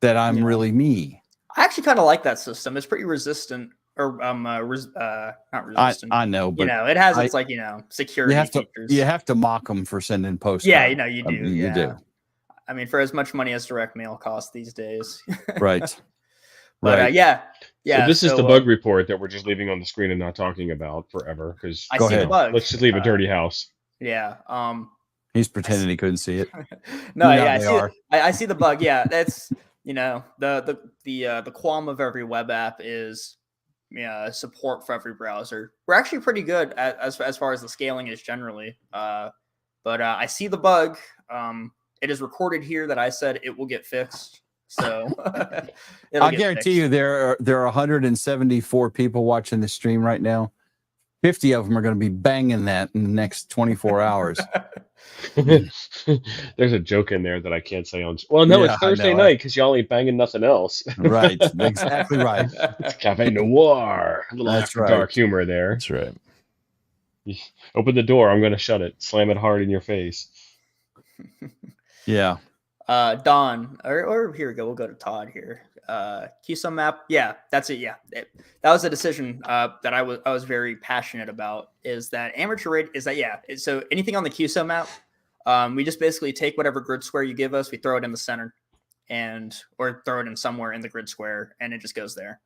Speaker 3: that I'm really me.
Speaker 5: I actually kind of like that system. It's pretty resistant. Or not resistant.
Speaker 3: I know, but
Speaker 5: it has its security features.
Speaker 3: You have to mock them for sending postcards.
Speaker 5: Yeah, you do.
Speaker 3: You do.
Speaker 5: I mean, for as much money as direct mail costs these days.
Speaker 3: Right.
Speaker 5: But
Speaker 3: right.
Speaker 5: Yeah.
Speaker 2: So this is the bug report that we're just leaving on the screen and not talking about forever because
Speaker 5: I see the bug.
Speaker 2: Let's just leave a dirty house.
Speaker 5: Yeah.
Speaker 3: He's pretending he couldn't see it.
Speaker 5: No, yeah, I see the bug. Yeah, that's the qualm of every web app is support for every browser. We're actually pretty good as far as the scaling is generally. But I see the bug. It is recorded here that I said it will get fixed. So
Speaker 3: I guarantee you there are 174 people watching the stream right now. 50 of them are going to be banging that in the next 24 hours.
Speaker 2: There's a joke in there that I can't say on. Well, no, it's Thursday night because y'all ain't banging nothing else.
Speaker 3: Right, exactly right.
Speaker 2: It's Cafe Noir. A little after dark humor there.
Speaker 4: That's right.
Speaker 2: Open the door. I'm going to shut it. Slam it hard in your face.
Speaker 3: Yeah.
Speaker 5: Don, or here we go. We'll go to Todd here. QSO map. Yeah, that's it. Yeah, that was a decision that I was very passionate about. Is that amateur rate? Is that so anything on the QSO map, we just basically take whatever grid square you give us, we throw it in the center, or throw it in somewhere in the grid square, and it just goes there,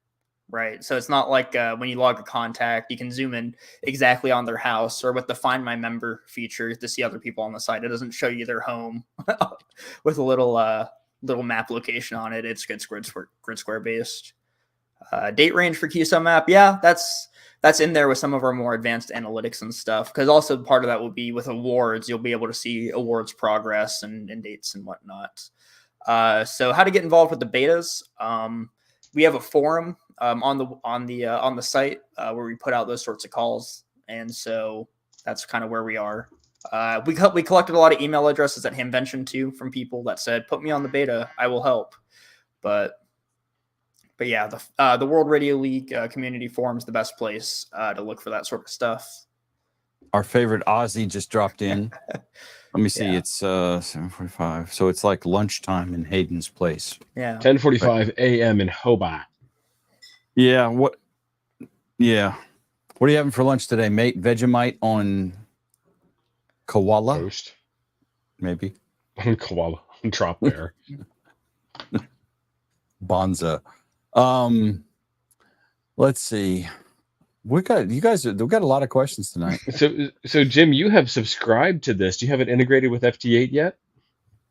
Speaker 5: right? So it's not like when you log a contact, you can zoom in exactly on their house, or with the Find My Member feature to see other people on the site. It doesn't show you their home with a little map location on it. It's grid square based. Date range for QSO map. Yeah, that's in there with some of our more advanced analytics and stuff. Because also part of that will be with awards. You'll be able to see awards progress and dates and whatnot. So how to get involved with the betas? We have a forum on the site where we put out those sorts of calls, and so that's kind of where we are. We collected a lot of email addresses that him mentioned too from people that said, "Put me on the beta, I will help." But yeah, the World Radio League community forum is the best place to look for that sort of stuff.
Speaker 3: Our favorite Aussie just dropped in. Let me see. Yeah. It's 7:45, so it's like lunchtime in Hayden's place.
Speaker 5: Yeah,
Speaker 2: 10:45 a.m. in Hobart.
Speaker 3: Yeah. What? Yeah. What are you having for lunch today, mate? Vegemite on koala,
Speaker 2: Ghost.
Speaker 3: maybe.
Speaker 2: Koala. Drop bear.
Speaker 3: Bonza. Let's see. We've got a lot of questions tonight.
Speaker 2: So Jim, you have subscribed to this. Do you have it integrated with FT8 yet?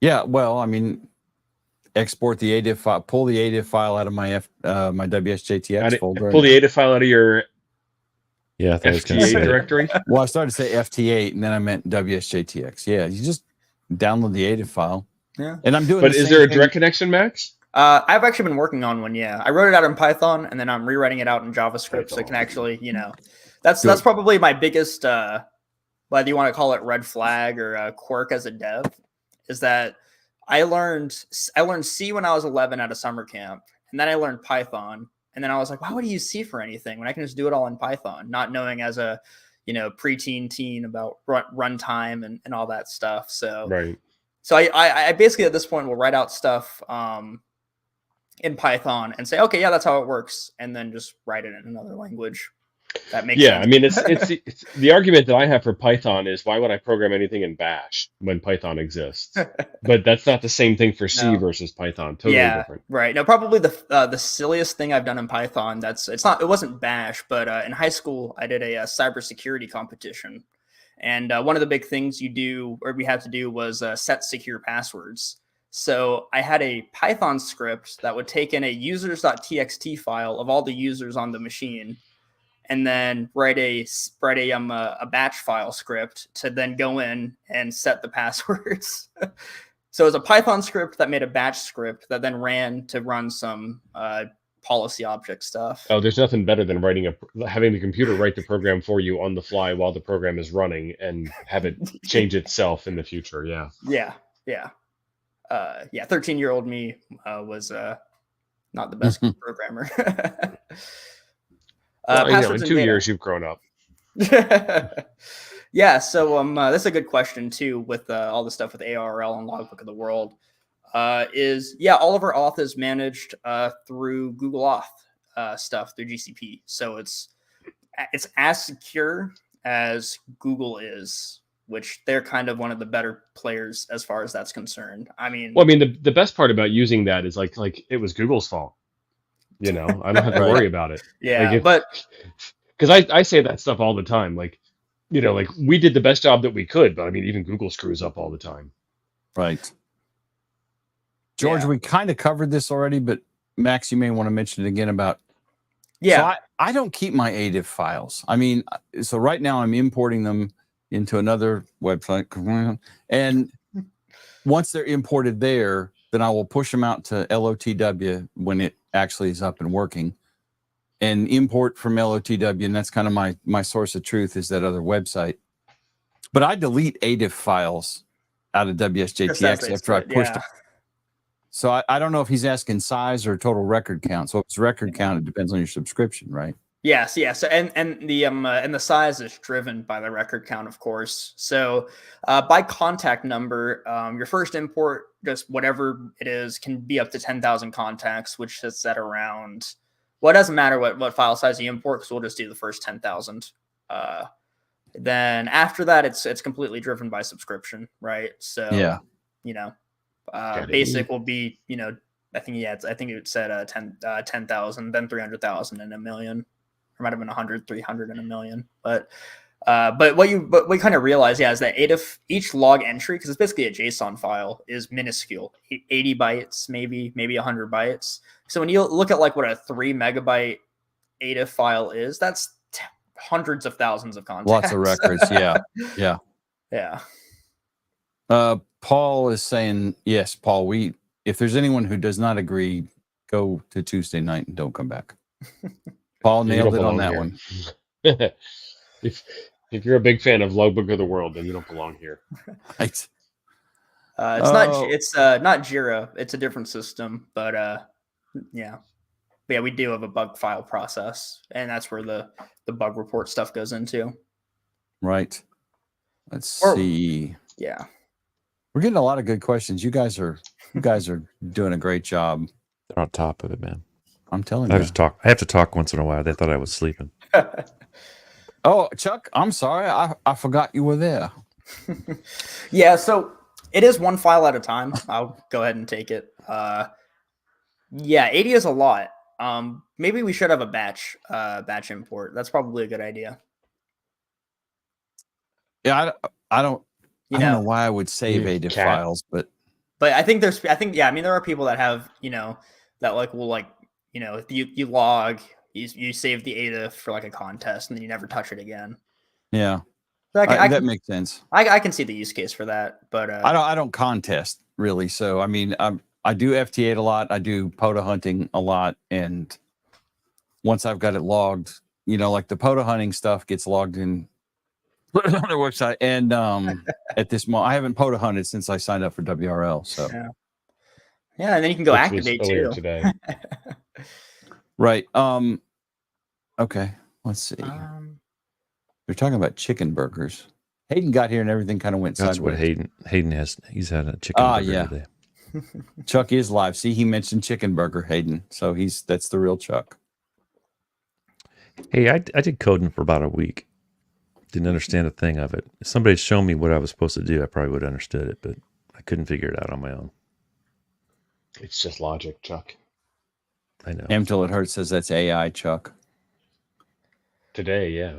Speaker 3: Yeah, well, I mean, export the ADIF file, pull the ADIF file out of my my WSJTX folder.
Speaker 2: Pull the ADIF file out of your
Speaker 4: Yeah, I thought I was going to
Speaker 2: FT8
Speaker 4: say.
Speaker 2: directory.
Speaker 3: Well, I started to say FT8, and then I meant WSJTX. Yeah, you just download the ADIF file.
Speaker 5: Yeah.
Speaker 3: And I'm doing.
Speaker 2: But is there a direct connection, Max?
Speaker 5: I've actually been working on one. Yeah, I wrote it out in Python, and then I'm rewriting it out in JavaScript, so it can actually, that's probably my biggest, whether you want to call it red flag or quirk as a dev, is that I learned C when I was 11 at a summer camp, and then I learned Python, and then I was like, why would I use C for anything when I can just do it all in Python? Not knowing as a preteen teen about runtime and all that stuff. So
Speaker 2: right.
Speaker 5: So I basically at this point will write out stuff in Python and say, okay, yeah, that's how it works, and then just write it in another language. That makes sense.
Speaker 2: I mean, it's the argument that I have for Python is why would I program anything in Bash when Python exists? But that's not the same thing for C versus Python. Totally different.
Speaker 5: Right. No, probably the silliest thing I've done in Python. It wasn't Bash, but in high school I did a cybersecurity competition, and one of the big things we had to do was set secure passwords. So I had a Python script that would take in a users.txt file of all the users on the machine, and then write a batch file script to then go in and set the passwords. So it was a Python script that made a batch script that then ran to run some policy object stuff.
Speaker 2: Oh, there's nothing better than having the computer write the program for you on the fly while the program is running and have it change itself in the future. Yeah.
Speaker 5: Yeah. 13-year-old me was not the best programmer.
Speaker 2: In 2 years, you've grown up.
Speaker 5: Yeah, so that's a good question too with all the stuff with ARL and Logbook of the World. All of our auth is managed through Google Auth stuff through GCP. So it's as secure as Google is, which they're kind of one of the better players as far as that's concerned.
Speaker 2: The best part about using that is like it was Google's fault. I don't have to worry about it.
Speaker 5: Yeah,
Speaker 2: because I say that stuff all the time. Like we did the best job that we could, but even Google screws up all the time.
Speaker 3: Right. George, we kind of covered this already, but Max, you may want to mention it again about. Yeah. So I don't keep my ADIF files. So right now I'm importing them into another website, and once they're imported there, then I will push them out to LOTW when it actually is up and working, and import from LOTW, and that's kind of my source of truth is that other website. But I delete ADIF files out of WSJTX after I push them. So I don't know if he's asking size or total record count. So if it's record count, it depends on your subscription, right?
Speaker 5: Yes. So and the size is driven by the record count, of course. So by contact number, your first import, just whatever it is, can be up to 10,000 contacts, which is at around. Well, it doesn't matter what file size you import, because we'll just do the first 10,000. Then after that, it's completely driven by subscription, right? So basic will be I think it said 10,000, then 300,000, and a million. Or might have been 100, 300, and a million. But what we kind of realize, is that each log entry, because it's basically a JSON file, is minuscule, 80 bytes, maybe 100 bytes. So when you look at what a 3 megabyte ADIF file is, that's hundreds of thousands of contacts.
Speaker 3: Lots of records. Yeah. Paul is saying, yes, Paul, if there's anyone who does not agree, go to Tuesday night and don't come back. Paul nailed it on that one.
Speaker 2: If you're a big fan of Logbook of the World, then you don't belong here.
Speaker 3: Right.
Speaker 5: It's not Jira. It's a different system, but we do have a bug file process, and that's where the bug report stuff goes into.
Speaker 3: Right. Let's see.
Speaker 5: Yeah.
Speaker 3: We're getting a lot of good questions. You guys are doing a great job.
Speaker 4: They're on top of it, man.
Speaker 3: I'm telling you.
Speaker 4: I have to talk once in a while. They thought I was sleeping.
Speaker 3: Oh, Chuck, I'm sorry. I forgot you were there.
Speaker 5: Yeah, so it is one file at a time. I'll go ahead and take it. Yeah, 80 is a lot. Maybe we should have a batch import. That's probably a good idea.
Speaker 3: Yeah, I don't
Speaker 5: You
Speaker 3: I don't know
Speaker 5: know,
Speaker 3: why I would save ADIF
Speaker 2: Cat.
Speaker 3: files, but
Speaker 5: I think yeah, I mean, there are people that have, that like will like, if you log, you save the ADIF for like a contest and then you never touch it again.
Speaker 3: yeah,
Speaker 5: So
Speaker 3: that makes sense.
Speaker 5: I can see the use case for that, but
Speaker 3: I don't contest really. So I mean, I do FT8 a lot. I do POTA hunting a lot, and once I've got it logged, like the POTA hunting stuff gets logged in on their website. And at this moment, I haven't POTA hunted since I signed up for WRL. So
Speaker 5: yeah, and then you can go
Speaker 2: Which
Speaker 5: activate
Speaker 2: was earlier
Speaker 5: too.
Speaker 2: today.
Speaker 3: right. Okay. Let's see. They're talking about chicken burgers. Hayden got here and everything kind of went
Speaker 4: That's
Speaker 3: sideways.
Speaker 4: what Hayden has. He's had a chicken burger
Speaker 3: yeah.
Speaker 4: today.
Speaker 3: Chuck is live. See, he mentioned chicken burger, Hayden. So that's the real Chuck.
Speaker 4: Hey, I did coding for about a week. Didn't understand a thing of it. If somebody had shown me what I was supposed to do, I probably would have understood it, but I couldn't figure it out on my own.
Speaker 2: It's just logic, Chuck.
Speaker 4: I know.
Speaker 3: Till it hurts says that's AI, Chuck.
Speaker 2: Today, yeah.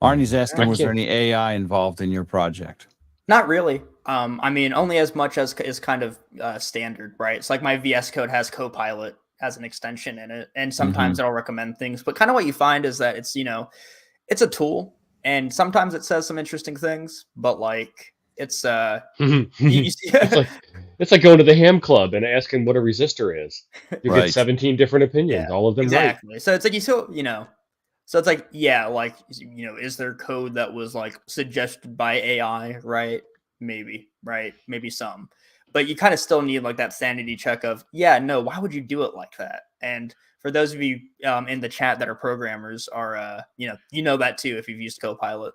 Speaker 3: Arnie's asking, was there any AI involved in your project?
Speaker 5: Not really. I mean, only as much as is kind of standard, right? It's like my VS Code has Copilot as an extension in it, and sometimes it'll recommend things. But kind of what you find is that it's it's a tool, and sometimes it says some interesting things, but like it's
Speaker 2: it's like going to the ham club and asking what a resistor is. You get 17 different opinions, all of them
Speaker 5: exactly.
Speaker 2: right.
Speaker 5: So it's like so it's like, yeah, like, is there code that was like suggested by AI, right? Maybe, right? Maybe some. But you kind of still need like that sanity check of, yeah, no, why would you do it like that? And for those of you in the chat that are programmers are, you know that too if you've used Copilot.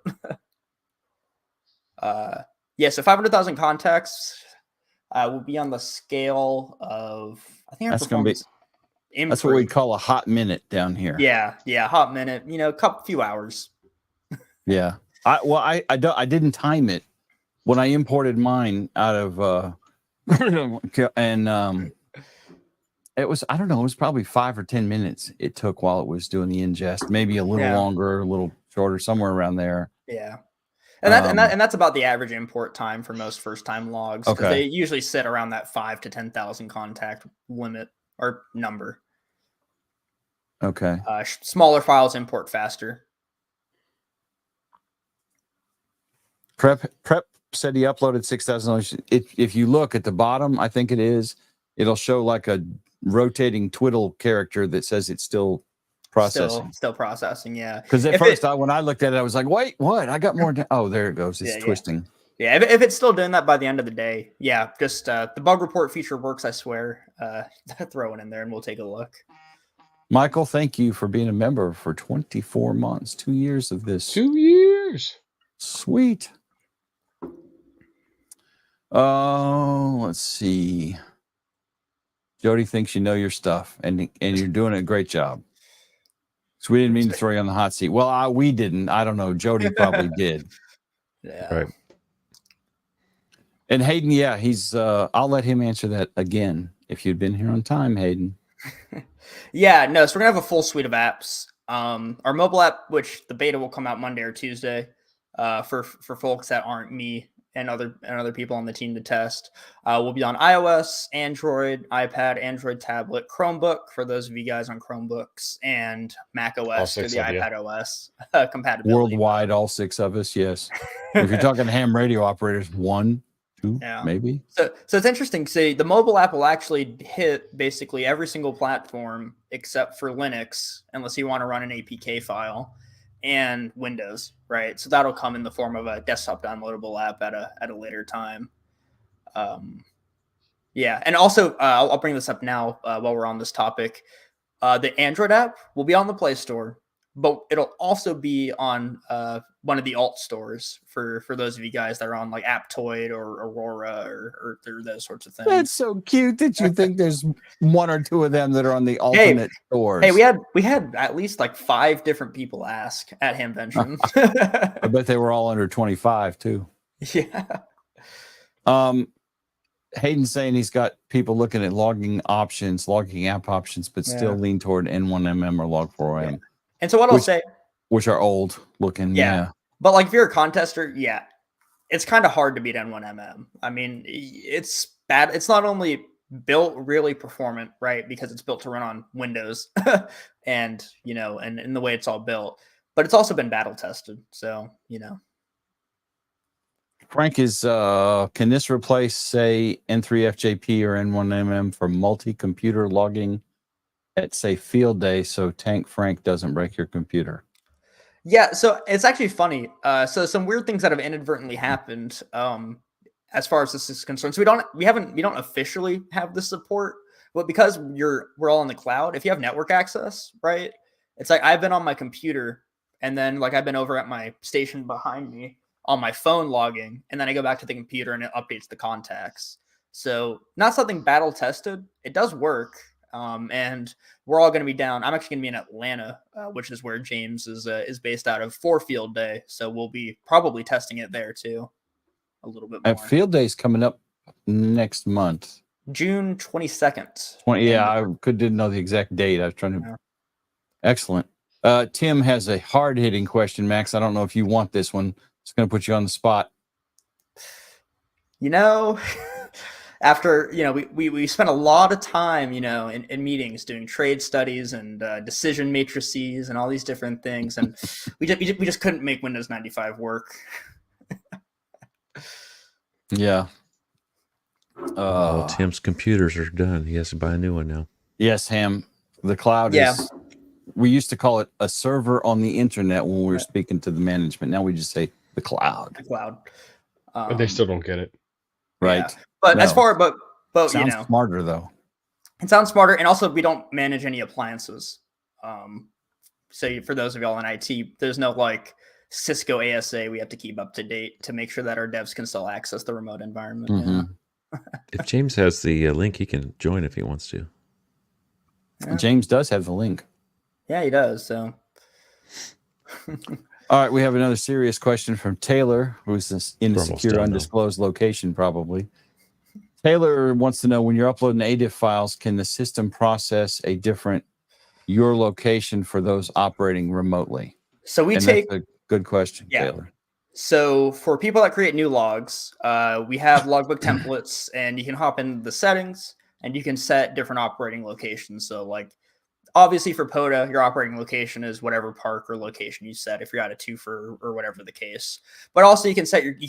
Speaker 5: Yeah, so 500,000 contacts will be on the scale of, I think
Speaker 3: that's going to be, that's what we call a hot minute down here.
Speaker 5: Yeah, hot minute, few hours.
Speaker 3: Yeah. I didn't time it when I imported mine out of and it was, I don't know, it was probably 5 or 10 minutes it took while it was doing the ingest, maybe a little longer, a little shorter, somewhere around there.
Speaker 5: Yeah. And that's about the average import time for most first-time logs. Okay. They usually sit around that 5 to 10,000 contact limit or number.
Speaker 3: Okay.
Speaker 5: Smaller files import faster.
Speaker 3: Prep said he uploaded 6,000. If you look at the bottom, I think it'll show like a rotating twiddle character that says it's still processing.
Speaker 5: Still processing, yeah.
Speaker 3: Because at first, when I looked at it, I was like, wait, what? I got more. Oh, there it goes. It's twisting.
Speaker 5: Yeah, if it's still doing that by the end of the day, yeah, just the bug report feature works, I swear. Throw it in there and we'll take a look.
Speaker 3: Michael, thank you for being a member for 24 months, 2 years of this.
Speaker 2: 2 years.
Speaker 3: Sweet. Oh, let's see. Jody thinks you know your stuff, and you're doing a great job. So we didn't mean to throw you on the hot seat. Well, we didn't. I don't know. Jody probably did.
Speaker 5: Yeah.
Speaker 4: Right.
Speaker 3: And Hayden, yeah, he's. I'll let him answer that again if you'd been here on time, Hayden.
Speaker 5: Yeah, no. So we're gonna have a full suite of apps. Our mobile app, which the beta will come out Monday or Tuesday, for folks that aren't me and other people on the team to test, will be on iOS, Android, iPad, Android tablet, Chromebook for those of you guys on Chromebooks, and Mac OS through the iPad OS compatibility.
Speaker 3: Worldwide, all 6 of us, yes. If you're talking ham radio operators, 1, 2, maybe.
Speaker 5: So it's interesting. See, the mobile app will actually hit basically every single platform except for Linux, unless you want to run an APK file, and Windows, right? So that'll come in the form of a desktop downloadable app at a later time. Yeah, and also I'll bring this up now while we're on this topic. The Android app will be on the Play Store, but it'll also be on one of the alt stores for those of you guys that are on like Aptoid or Aurora or those sorts of things.
Speaker 3: That's so cute that you think there's 1 or 2 of them that are on the alternate stores.
Speaker 5: Hey, we had at least like 5 different people ask at Hamvention.
Speaker 3: I bet they were all under 25 too.
Speaker 5: Yeah.
Speaker 3: Hayden's saying he's got people looking at logging app options, but still lean toward N1MM or Log4M.
Speaker 5: Yeah. And so what I'll say,
Speaker 3: which are old looking. Yeah.
Speaker 5: But like if you're a contester, it's kind of hard to beat N1MM. I mean, it's bad. It's not only built really performant, right? Because it's built to run on Windows and, and in the way it's all built, but it's also been battle tested. So,
Speaker 3: Frank is, can this replace, say, N3FJP or N1MM for multi-computer logging at, say, field day so Tank Frank doesn't break your computer?
Speaker 5: Yeah, so it's actually funny. So some weird things that have inadvertently happened as far as this is concerned. So we don't officially have the support, but because we're all in the cloud, if you have network access, right? It's like I've been on my computer and then like I've been over at my station behind me on my phone logging, and then I go back to the computer and it updates the contacts. So not something battle tested. It does work. And we're all going to be down. I'm actually going to be in Atlanta, which is where James is based out of for Field Day. So we'll be probably testing it there too, a little bit more.
Speaker 3: Field Day's coming up next month,
Speaker 5: June 22nd.
Speaker 3: Yeah, I didn't know the exact date. I was trying to. Excellent. Tim has a hard hitting question, Max. I don't know if you want this one. It's going to put you on the spot.
Speaker 5: After we spent a lot of time in meetings doing trade studies and decision matrices and all these different things, and we just couldn't make Windows 95 work.
Speaker 3: Yeah.
Speaker 4: Tim's computers are done. He has to buy a new one now.
Speaker 3: Yes, Ham. The cloud is. We used to call it a server on the internet when we were speaking to the management. Now we just say the cloud.
Speaker 5: The cloud.
Speaker 2: But they still don't get it.
Speaker 3: Right.
Speaker 5: Yeah. But as far, but
Speaker 3: sounds smarter though.
Speaker 5: It sounds smarter, and also we don't manage any appliances. So for those of y'all in IT, there's no like Cisco ASA we have to keep up to date to make sure that our devs can still access the remote environment.
Speaker 3: Mm-hmm.
Speaker 4: If James has the link, he can join if he wants to.
Speaker 3: Yeah. James does have the link.
Speaker 5: Yeah, he does. So.
Speaker 3: All right, we have another serious question from Taylor, who's in a secure, undisclosed location, probably. Taylor wants to know, when you're uploading ADIF files, can the system process a different your location for those operating remotely?
Speaker 5: So that's
Speaker 3: a good question, Taylor.
Speaker 5: So for people that create new logs, we have logbook templates, and you can hop in the settings, and you can set different operating locations. So like, obviously for POTA, your operating location is whatever park or location you set if you're out of TOOFR or whatever the case. But also you can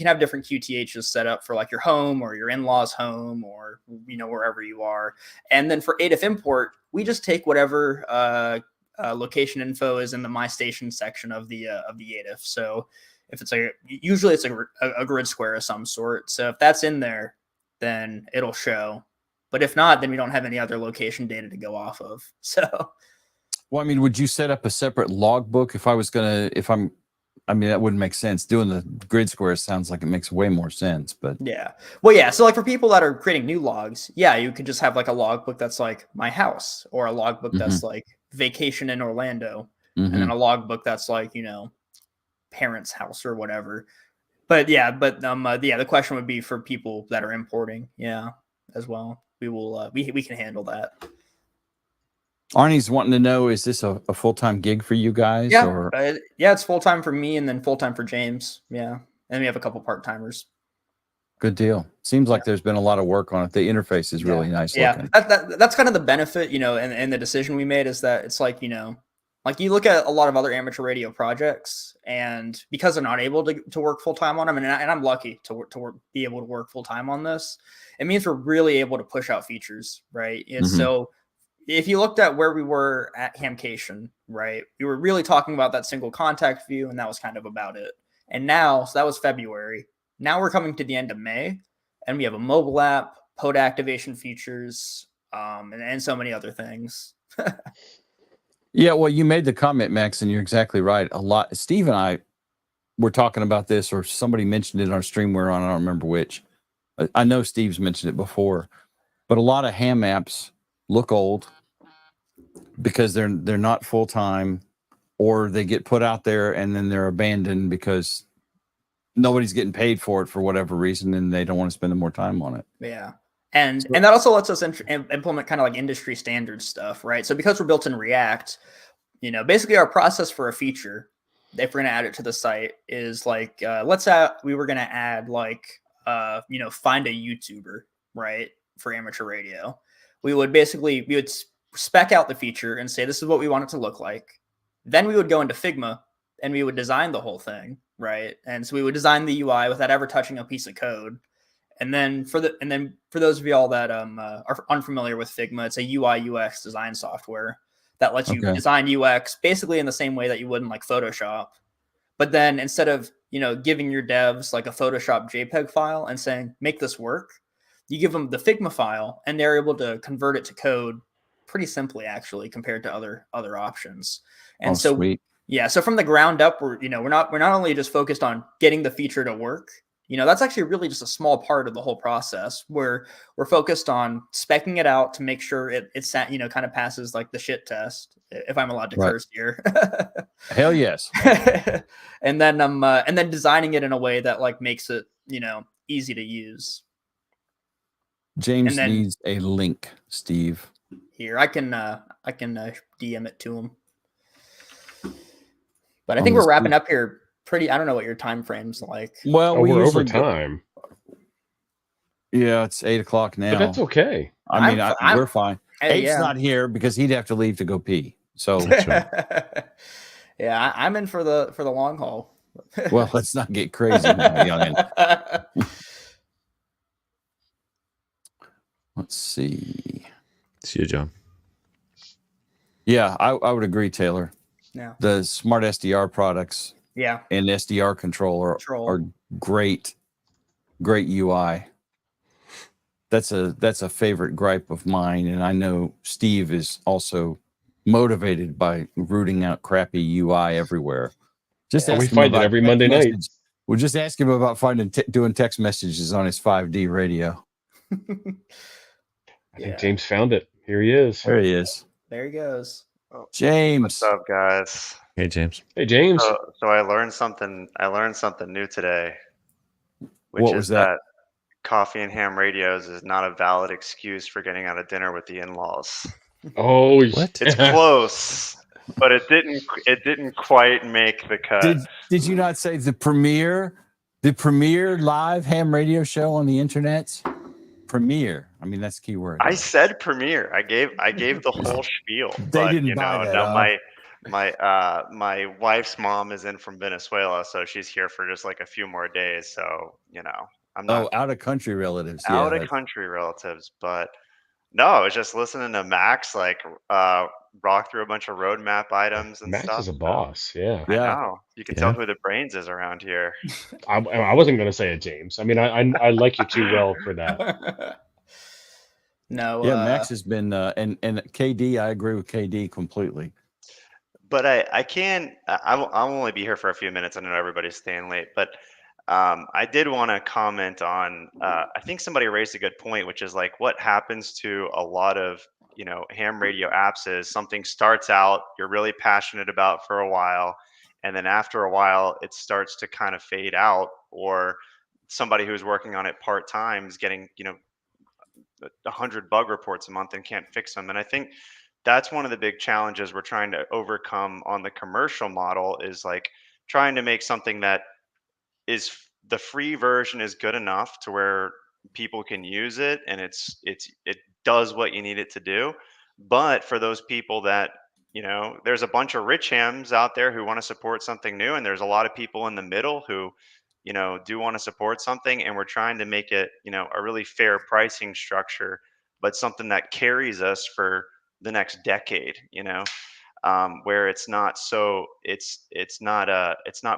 Speaker 5: have different QTHs set up for like your home or your in-laws home or wherever you are. And then for ADIF import, we just take whatever location info is in the My Station section of the ADIF. So if it's usually it's a grid square of some sort. So if that's in there, then it'll show. But if not, then we don't have any other location data to go off of. So,
Speaker 3: well, I mean, would you set up a separate logbook that wouldn't make sense. Doing the grid square sounds like it makes way more sense, but
Speaker 5: yeah. Well, yeah. So like for people that are creating new logs, you could just have like a logbook that's like my house, or a logbook that's like vacation in Orlando, and then a logbook that's like, parents' house or whatever. But the question would be for people that are importing, as well. We will we can handle that.
Speaker 3: Arnie's wanting to know, is this a full-time gig for you guys?
Speaker 5: Yeah, it's full-time for me and then full-time for James. Yeah, and we have a couple part-timers.
Speaker 3: Good deal. Seems like there's been a lot of work on it. The interface is really nice looking.
Speaker 5: That's kind of the benefit, and the decision we made is that it's like, like you look at a lot of other amateur radio projects, and because they're not able to work full-time on them, and I'm lucky to be able to work full-time on this, it means we're really able to push out features, right? And so if you looked at where we were at Hamcation, right, we were really talking about that single contact view, and that was kind of about it. And now, so that was February. Now we're coming to the end of May, and we have a mobile app, POTA activation features, and so many other things.
Speaker 3: Yeah, well, you made the comment, Max, and you're exactly right. A lot. Steve and I were talking about this, or somebody mentioned it in our stream we're on. I don't remember which. I know Steve's mentioned it before, but a lot of ham apps look old because they're not full time, or they get put out there and then they're abandoned because nobody's getting paid for it for whatever reason, and they don't want to spend more time on it.
Speaker 5: Yeah. And that also lets us implement kind of like industry standard stuff, right? So because we're built in React, basically our process for a feature, if we're going to add it to the site, is like, let's say we were going to add like, find a YouTuber, right, for amateur radio. We would spec out the feature and say, this is what we want it to look like. Then we would go into Figma and we would design the whole thing, right? And so we would design the UI without ever touching a piece of code. And then for those of y'all that are unfamiliar with Figma, it's a UI UX design software that lets you design UX basically in the same way that you would in like Photoshop. But then instead of giving your devs like a Photoshop JPEG file and saying make this work, you give them the Figma file and they're able to convert it to code pretty simply, actually, compared to other options. And
Speaker 3: sweet.
Speaker 5: Yeah, so from the ground up, we're not only just focused on getting the feature to work. That's actually really just a small part of the whole process where we're focused on speccing it out to make sure it's kind of passes like the shit test, if I'm allowed to curse here.
Speaker 3: Hell yes.
Speaker 5: and then designing it in a way that like makes it, easy to use.
Speaker 3: James needs a link, Steve.
Speaker 5: Here, I can DM it to him. But I think we're wrapping up here. I don't know what your time frame's like.
Speaker 3: Well,
Speaker 2: we're over time.
Speaker 3: Yeah, it's 8:00 now.
Speaker 2: But that's okay.
Speaker 3: I mean, we're fine. Eight's not here because he'd have to leave to go pee. So
Speaker 5: yeah, I'm in for the long haul.
Speaker 3: Well, let's not get crazy, youngin. Let's see.
Speaker 4: See you, John.
Speaker 3: Yeah, I would agree, Taylor.
Speaker 5: Yeah.
Speaker 3: The smart SDR products.
Speaker 5: Yeah.
Speaker 3: And SDR controller are great UI. That's a favorite gripe of mine, and I know Steve is also motivated by rooting out crappy UI everywhere. Just
Speaker 2: we find it every Monday night.
Speaker 3: We'll just ask him about doing text messages on his 5D radio.
Speaker 2: I think James found it. Here he is.
Speaker 3: There he is.
Speaker 5: There he goes.
Speaker 3: James.
Speaker 1: What's up, guys?
Speaker 4: Hey, James.
Speaker 2: Hey, James.
Speaker 1: So I learned something new today.
Speaker 3: What was that?
Speaker 1: Coffee and ham radios is not a valid excuse for getting out of dinner with the in-laws.
Speaker 2: Oh,
Speaker 4: what?
Speaker 1: It's close, but it didn't quite make the cut.
Speaker 3: Did you not say the premier live ham radio show on the internet? Premiere. I mean, that's the key word.
Speaker 1: I said premiere. I gave the whole spiel.
Speaker 3: They didn't buy that.
Speaker 1: Now my wife's mom is in from Venezuela, so she's here for just like a few more days. So I'm not
Speaker 3: out of country relatives.
Speaker 1: Out of country relatives, but no, I was just listening to Max like rock through a bunch of roadmap items and
Speaker 2: Max
Speaker 1: stuff.
Speaker 2: Max is a boss. Yeah.
Speaker 1: I know. You can tell who the brains is around here.
Speaker 2: I wasn't going to say it, James. I mean, I like you too well for that.
Speaker 5: No.
Speaker 3: Yeah, Max has been and KD. I agree with KD completely.
Speaker 1: But I'll only be here for a few minutes. I know everybody's staying late, but I did want to comment on. I think somebody raised a good point, which is like what happens to a lot of ham radio apps is something starts out you're really passionate about for a while, and then after a while it starts to kind of fade out, or somebody who's working on it part-time is getting 100 bug reports a month and can't fix them. And I think that's one of the big challenges we're trying to overcome on the commercial model, is like trying to make something that is the free version is good enough to where people can use it and it does what you need it to do. But for those people that there's a bunch of rich hams out there who want to support something new, and there's a lot of people in the middle who do want to support something, and we're trying to make it a really fair pricing structure, but something that carries us for the next decade, where it's not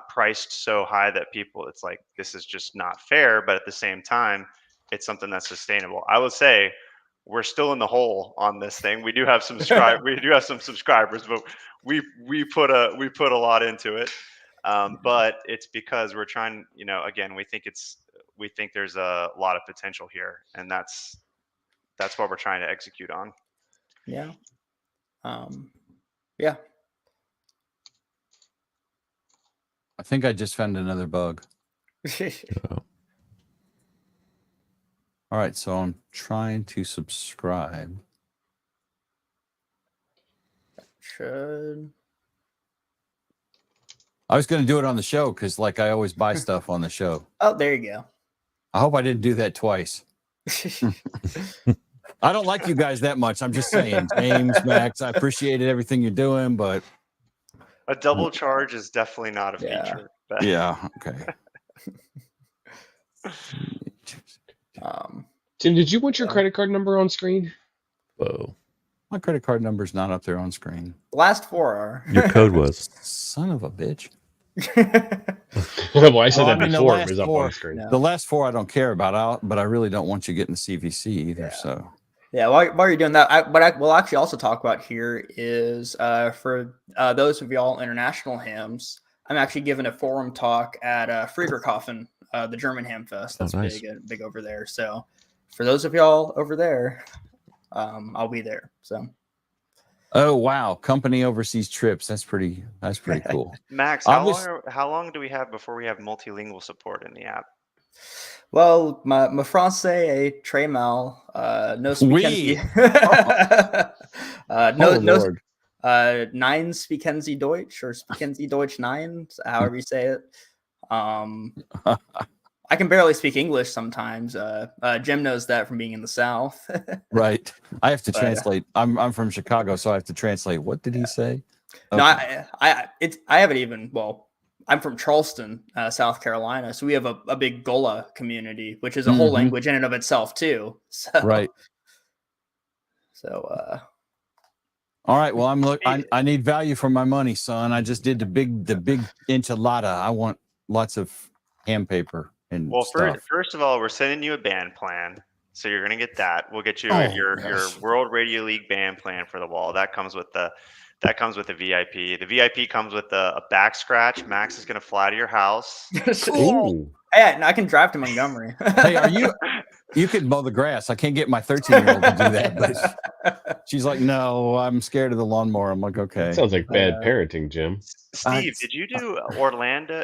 Speaker 1: priced so high that people, it's like, this is just not fair, but at the same time it's something that's sustainable. I would say we're still in the hole on this thing. We do have some subscribers, but we put a lot into it. But it's because we're trying, again, we think there's a lot of potential here, and that's what we're trying to execute on.
Speaker 5: Yeah. Yeah.
Speaker 3: I think I just found another bug. All right, so I'm trying to subscribe.
Speaker 5: Should.
Speaker 3: I was going to do it on the show because, like, I always buy stuff on the show.
Speaker 5: Oh, there you go.
Speaker 3: I hope I didn't do that twice. I don't like you guys that much. I'm just saying, James, Max, I appreciated everything you're doing, but
Speaker 1: A double charge is definitely not a feature. But
Speaker 3: yeah, okay.
Speaker 2: Tim, did you want your credit card number on screen?
Speaker 4: Whoa.
Speaker 3: My credit card number's not up there on screen.
Speaker 5: Last 4 are.
Speaker 4: Your code was.
Speaker 3: Son of a bitch.
Speaker 2: Well, I said
Speaker 3: Well, I
Speaker 2: that
Speaker 3: mean, the
Speaker 2: before. It
Speaker 3: last
Speaker 2: was up
Speaker 3: four-
Speaker 2: on screen.
Speaker 5: No.
Speaker 3: The last 4 I don't care about, but I really don't want you getting the CVC either.
Speaker 5: Yeah.
Speaker 3: So
Speaker 5: Yeah, while you're doing that, what I will actually also talk about here is for those of y'all international hams, I'm actually giving a forum talk at Friedrichshafen, the German ham fest. That's
Speaker 4: nice.
Speaker 5: big over there. So for those of y'all over there, I'll be there. So
Speaker 3: oh wow, company overseas trips. That's pretty cool.
Speaker 1: Max,
Speaker 3: Obvious-
Speaker 1: how long do we have before we have multilingual support in the app?
Speaker 5: well, my français est très mal. No
Speaker 3: Oui.
Speaker 5: speaking.
Speaker 3: Oh, Lord.
Speaker 5: Nine speaken Sie Deutsch or speaken Sie Deutsch 9, however you say it. I can barely speak English sometimes. Jim knows that from being in the South.
Speaker 3: Right. I have to
Speaker 5: But,
Speaker 3: translate. I'm from Chicago, so I have to translate. What did he say?
Speaker 5: No,
Speaker 3: Okay.
Speaker 5: I haven't even. Well, I'm from Charleston, South Carolina, so we have a big Gola community, which is a whole
Speaker 3: Mhm.
Speaker 5: language in and of itself too. So,
Speaker 3: Right.
Speaker 5: So,
Speaker 3: All right. Well, I need value for my money, son. I just did the big enchilada. I want lots of ham paper and
Speaker 1: Well,
Speaker 3: stuff.
Speaker 1: first of all, we're sending you a band plan, so you're gonna get that. We'll get you
Speaker 3: Oh,
Speaker 1: your
Speaker 3: gosh.
Speaker 1: World Radio League band plan for the wall. That comes with the VIP. The VIP comes with a back scratch. Max is gonna fly to your house.
Speaker 2: Ooh.
Speaker 5: yeah, and I can drive to Montgomery.
Speaker 3: Hey, are you? You could mow the grass. I can't get my 13-year-old to do that, but she's like, no, I'm scared of the lawnmower. I'm like, okay.
Speaker 2: That sounds like bad
Speaker 5: Uh,
Speaker 2: parenting, Jim.
Speaker 1: Steve, did you do Orlando?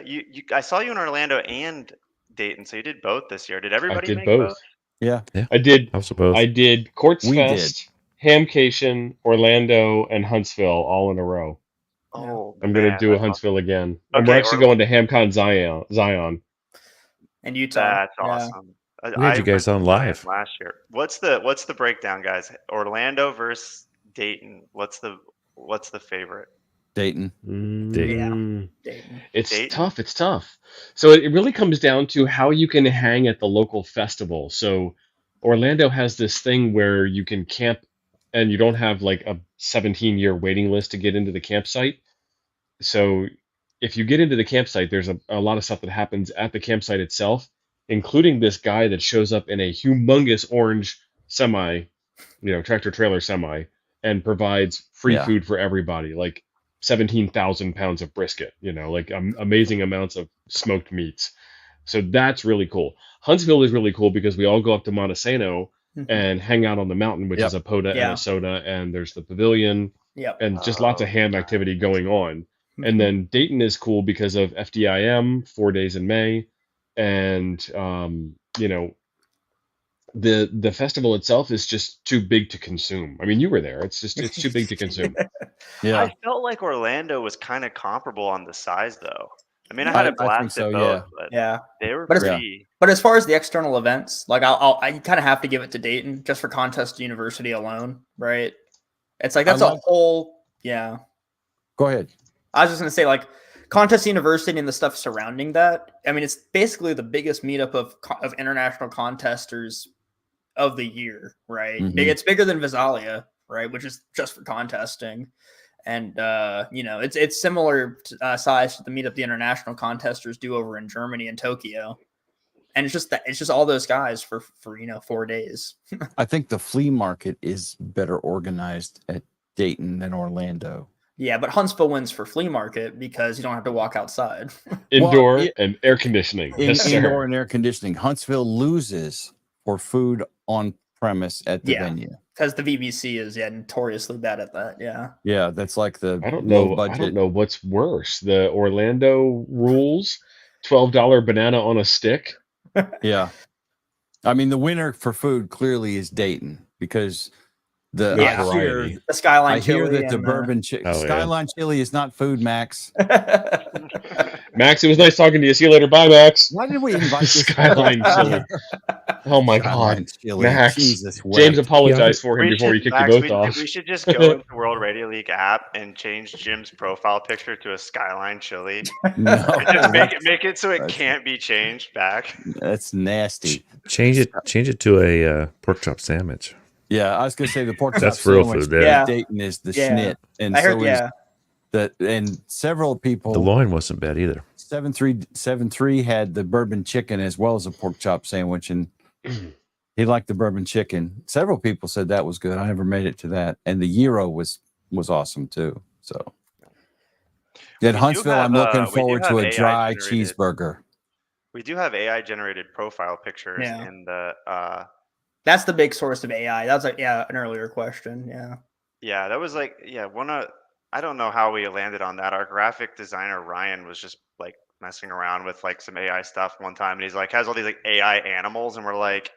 Speaker 1: I saw you in Orlando and Dayton, so you did both this year. Did
Speaker 2: I
Speaker 1: everybody
Speaker 2: did
Speaker 1: make
Speaker 2: both.
Speaker 3: Yeah.
Speaker 2: I did.
Speaker 4: I suppose.
Speaker 2: I did Courts
Speaker 3: We
Speaker 2: Fest, Hamcation, Orlando, and Huntsville all in a row.
Speaker 1: Oh,
Speaker 2: I'm gonna
Speaker 1: man,
Speaker 2: do a
Speaker 1: that's
Speaker 2: Huntsville again.
Speaker 1: Okay,
Speaker 2: And we're actually going to HamCon Zion.
Speaker 5: And Utah.
Speaker 1: That's
Speaker 5: Yeah.
Speaker 1: awesome.
Speaker 4: We had you guys
Speaker 1: went
Speaker 4: on
Speaker 1: to Zion
Speaker 4: live.
Speaker 1: last year. What's the breakdown, guys? Orlando versus Dayton. What's the favorite?
Speaker 3: Dayton.
Speaker 2: Mm.
Speaker 5: Dayton.
Speaker 2: It's
Speaker 1: Dayton?
Speaker 2: tough. It's tough. So it really comes down to how you can hang at the local festival. So Orlando has this thing where you can camp and you don't have like a 17-year waiting list to get into the campsite. So if you get into the campsite, there's a lot of stuff that happens at the campsite itself, including this guy that shows up in a humongous orange semi, tractor trailer semi, and provides free
Speaker 3: Yeah.
Speaker 2: food for everybody, like 17,000 pounds of brisket, like amazing amounts of smoked meats. So that's really cool. Huntsville is really cool because we all go up to Montesano
Speaker 5: Mhm.
Speaker 2: and hang out on the mountain, which
Speaker 3: Yep.
Speaker 2: is a POTA and
Speaker 5: Yeah.
Speaker 2: a soda, and there's the pavilion
Speaker 5: Yep.
Speaker 2: and just lots of ham activity going on. And then Dayton is cool because of FDIM, 4 days in May, and the festival itself is just too big to consume. I mean, you were there. It's too big to consume.
Speaker 3: Yeah.
Speaker 1: I felt like Orlando was kind of comparable on the size, though. I mean, I
Speaker 3: I
Speaker 1: had a
Speaker 3: think
Speaker 1: blast
Speaker 3: so,
Speaker 1: at both,
Speaker 3: yeah.
Speaker 1: but
Speaker 5: Yeah.
Speaker 1: they were
Speaker 5: But it's-
Speaker 1: pretty.
Speaker 5: But as far as the external events, like I kind of have to give it to Dayton just for Contest University alone, right? It's like that's
Speaker 3: I
Speaker 5: a
Speaker 3: like-
Speaker 5: whole. Yeah.
Speaker 3: Go ahead.
Speaker 5: I was just gonna say, like, Contest University and the stuff surrounding that. I mean, it's basically the biggest meetup of international contesters of the year, right?
Speaker 3: Mhm.
Speaker 5: It's bigger than Visalia, right? Which is just for contesting, and it's similar size to the meetup the international contesters do over in Germany and Tokyo, and it's just all those guys for 4 days.
Speaker 3: I think the flea market is better organized at Dayton than Orlando.
Speaker 5: Yeah, but Huntsville wins for flea market because you don't have to walk outside.
Speaker 2: Indoor
Speaker 3: Well,
Speaker 2: and air conditioning. Yes, sir.
Speaker 3: Indoor and air conditioning. Huntsville loses for food on premise at the
Speaker 5: Yeah.
Speaker 3: venue.
Speaker 5: Because the VBC is notoriously bad at that. Yeah.
Speaker 3: Yeah, that's like the
Speaker 2: I don't
Speaker 3: low
Speaker 2: know.
Speaker 3: budget.
Speaker 2: I don't know what's worse, the Orlando rules $12 banana on a stick.
Speaker 3: Yeah. I mean, the winner for food clearly is Dayton because the
Speaker 5: Yeah.
Speaker 2: Variety.
Speaker 5: The Skyline
Speaker 3: I hear
Speaker 5: chili
Speaker 3: that the
Speaker 5: and
Speaker 3: bourbon chicken
Speaker 4: Oh, yeah.
Speaker 3: Skyline chili is not food, Max.
Speaker 2: Max, it was nice talking to you. See you later. Bye, Max.
Speaker 3: Why did we invite this
Speaker 2: Skyline chili. Oh my
Speaker 3: Skyline
Speaker 2: God,
Speaker 3: chili?
Speaker 2: Max.
Speaker 3: Jesus
Speaker 2: James
Speaker 3: wept.
Speaker 2: apologized for him
Speaker 1: We
Speaker 2: before he
Speaker 1: should,
Speaker 2: kicked you
Speaker 1: Max,
Speaker 2: both off.
Speaker 1: we should just go into the World Radio League app and change Jim's profile picture to a Skyline chili.
Speaker 3: No,
Speaker 1: And just make it so it
Speaker 3: that's-
Speaker 1: can't be changed back.
Speaker 3: that's nasty.
Speaker 4: Change it to a pork chop sandwich.
Speaker 3: Yeah, I was gonna say the pork chop
Speaker 4: That's real
Speaker 3: sandwich
Speaker 4: food there.
Speaker 5: Yeah.
Speaker 3: Dayton is the
Speaker 5: Yeah.
Speaker 3: schnit, and
Speaker 5: I heard,
Speaker 3: so is and several people.
Speaker 4: The loin wasn't bad either.
Speaker 3: 7373 had the bourbon chicken as well as a pork chop sandwich, and he liked the bourbon chicken. Several people said that was good. I never made it to that, and the gyro was awesome too. So
Speaker 1: We
Speaker 3: at
Speaker 1: do
Speaker 3: Huntsville,
Speaker 1: have,
Speaker 3: I'm looking
Speaker 1: we do
Speaker 3: forward to
Speaker 1: have
Speaker 3: a
Speaker 1: AI
Speaker 3: dry
Speaker 1: generated-
Speaker 3: cheeseburger.
Speaker 1: We do have AI generated profile pictures
Speaker 5: Yeah.
Speaker 1: in the
Speaker 5: That's the big source of AI. That was an earlier question. Yeah.
Speaker 1: yeah, that was like I don't know how we landed on that. Our graphic designer Ryan was just like messing around with like some AI stuff one time, and he's like has all these like AI animals, and we're like,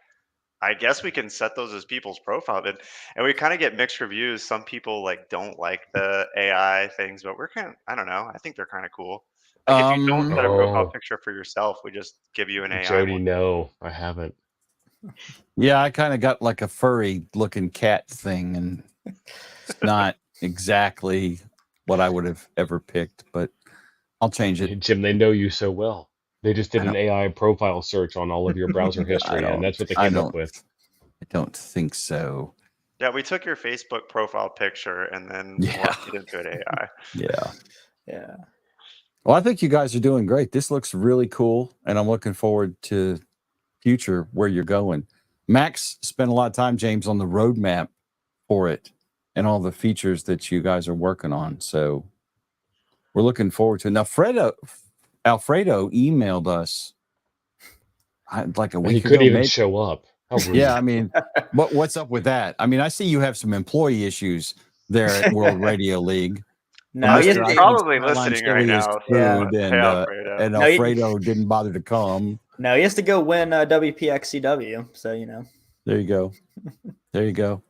Speaker 1: I guess we can set those as people's profile, and we kind of get mixed reviews. Some people like don't like the AI things, but we're I don't know. I think they're kind of cool. Like if you don't set a profile
Speaker 2: Oh.
Speaker 1: picture for yourself, we just give you an AI
Speaker 2: Jody,
Speaker 1: one.
Speaker 2: no, I haven't.
Speaker 3: Yeah, I kind of got like a furry looking cat thing, and it's not exactly what I would have ever picked, but I'll change it.
Speaker 2: Jim, they know you so well. They just did
Speaker 3: I
Speaker 2: an AI profile search on all of your browser
Speaker 3: I
Speaker 2: history,
Speaker 3: don't-
Speaker 2: and that's what they
Speaker 3: I
Speaker 2: came up
Speaker 3: don't-
Speaker 2: with.
Speaker 3: I don't think so.
Speaker 1: Yeah, we took your Facebook profile picture and then
Speaker 3: Yeah.
Speaker 1: morphed it into an AI.
Speaker 3: Yeah.
Speaker 5: Yeah.
Speaker 3: Well, I think you guys are doing great. This looks really cool, and I'm looking forward to future where you're going. Max spent a lot of time, James, on the roadmap for it and all the features that you guys are working on. So we're looking forward to it. Now, Alfredo emailed us like a
Speaker 2: And
Speaker 3: week
Speaker 2: he
Speaker 3: ago.
Speaker 2: couldn't even
Speaker 3: maybe.
Speaker 2: show up. How rude.
Speaker 3: Yeah, I mean, what's up with that? I mean, I see you have some employee issues there at World Radio League.
Speaker 5: No,
Speaker 3: Mr.
Speaker 5: he's
Speaker 3: I think
Speaker 1: probably
Speaker 3: Skyline
Speaker 1: listening
Speaker 3: Chili
Speaker 1: right
Speaker 3: is
Speaker 1: now.
Speaker 5: Yeah.
Speaker 3: food,
Speaker 1: Hey, Alfredo.
Speaker 3: and
Speaker 5: No, he-
Speaker 3: Alfredo didn't bother to come.
Speaker 5: no, he has to go win WPXCW. So
Speaker 3: There you go. There you go.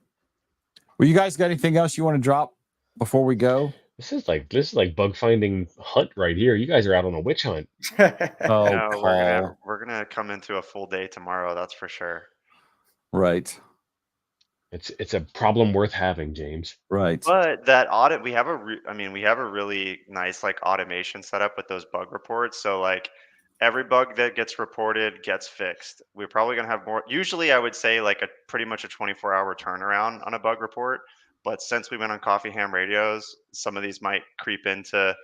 Speaker 3: Well, you guys got anything else you want to drop before we go?
Speaker 2: This is like bug finding hunt right here. You guys are out on a witch hunt.
Speaker 3: Oh,
Speaker 1: No,
Speaker 3: Paul.
Speaker 1: we're gonna come into a full day tomorrow. That's for sure.
Speaker 3: Right.
Speaker 2: It's a problem worth having, James.
Speaker 3: Right.
Speaker 1: But that audit, we have we have a really nice like automation setup with those bug reports. So like every bug that gets reported gets fixed. We're probably gonna have more. Usually, I would say like pretty much a 24-hour turnaround on a bug report. But since we went on Coffee Ham Radios, some of these might creep into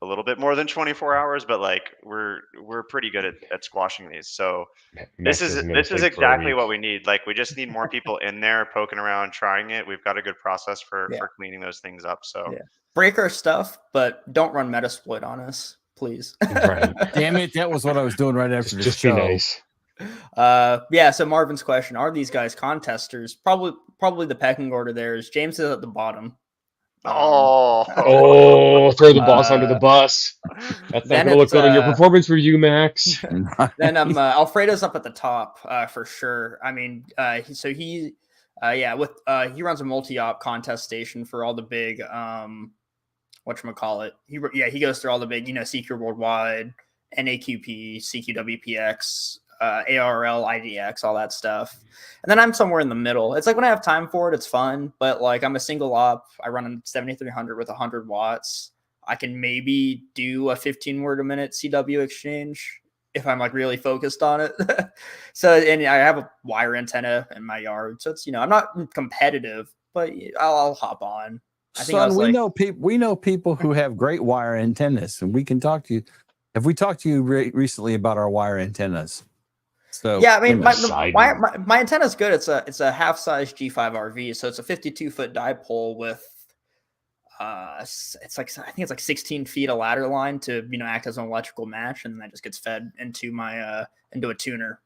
Speaker 1: a little bit more than 24 hours. But like we're pretty good at squashing these. So
Speaker 2: Max
Speaker 1: this is
Speaker 2: isn't gonna sleep for a
Speaker 1: exactly
Speaker 2: week.
Speaker 1: what we need. Like we just need more people in there poking around, trying it. We've got a good process for
Speaker 5: Yeah.
Speaker 1: cleaning those things up. So
Speaker 5: Yeah. Break our stuff, but don't run Metasploit on us, please.
Speaker 2: Right.
Speaker 3: Damn it. That was what I was doing right after the
Speaker 2: Just
Speaker 3: show.
Speaker 2: be nice.
Speaker 5: Yeah. So Marvin's question: are these guys contesters? Probably the pecking order there is James is at the bottom.
Speaker 2: Oh, throw the boss under the bus. That's not
Speaker 5: then
Speaker 2: going to look
Speaker 5: it's,
Speaker 2: good on your performance review, Max.
Speaker 5: Then Alfredo's up at the top for sure. I mean, he runs a multi-op contest station for all the big whatchamacallit. He goes through all the big, CQ Worldwide, NAQP, CQWPX, ARL, IDX, all that stuff. And then I'm somewhere in the middle. It's like when I have time for it, it's fun. But like I'm a single op. I run a 7300 with 100 watts. I can maybe do a 15 word a minute CW exchange if I'm like really focused on it. And I have a wire antenna in my yard. So it's, I'm not competitive, but I'll hop on. I think
Speaker 3: Son, we know people who have great wire antennas, and we can talk to you. Have we talked to you recently about our wire antennas? So
Speaker 5: yeah, I mean,
Speaker 2: side
Speaker 5: my antenna's good. It's a half size G5 RV, so it's a 52-foot dipole with I think it's like 16 feet of ladder line to act as an electrical match, and then that just gets fed into my into a tuner,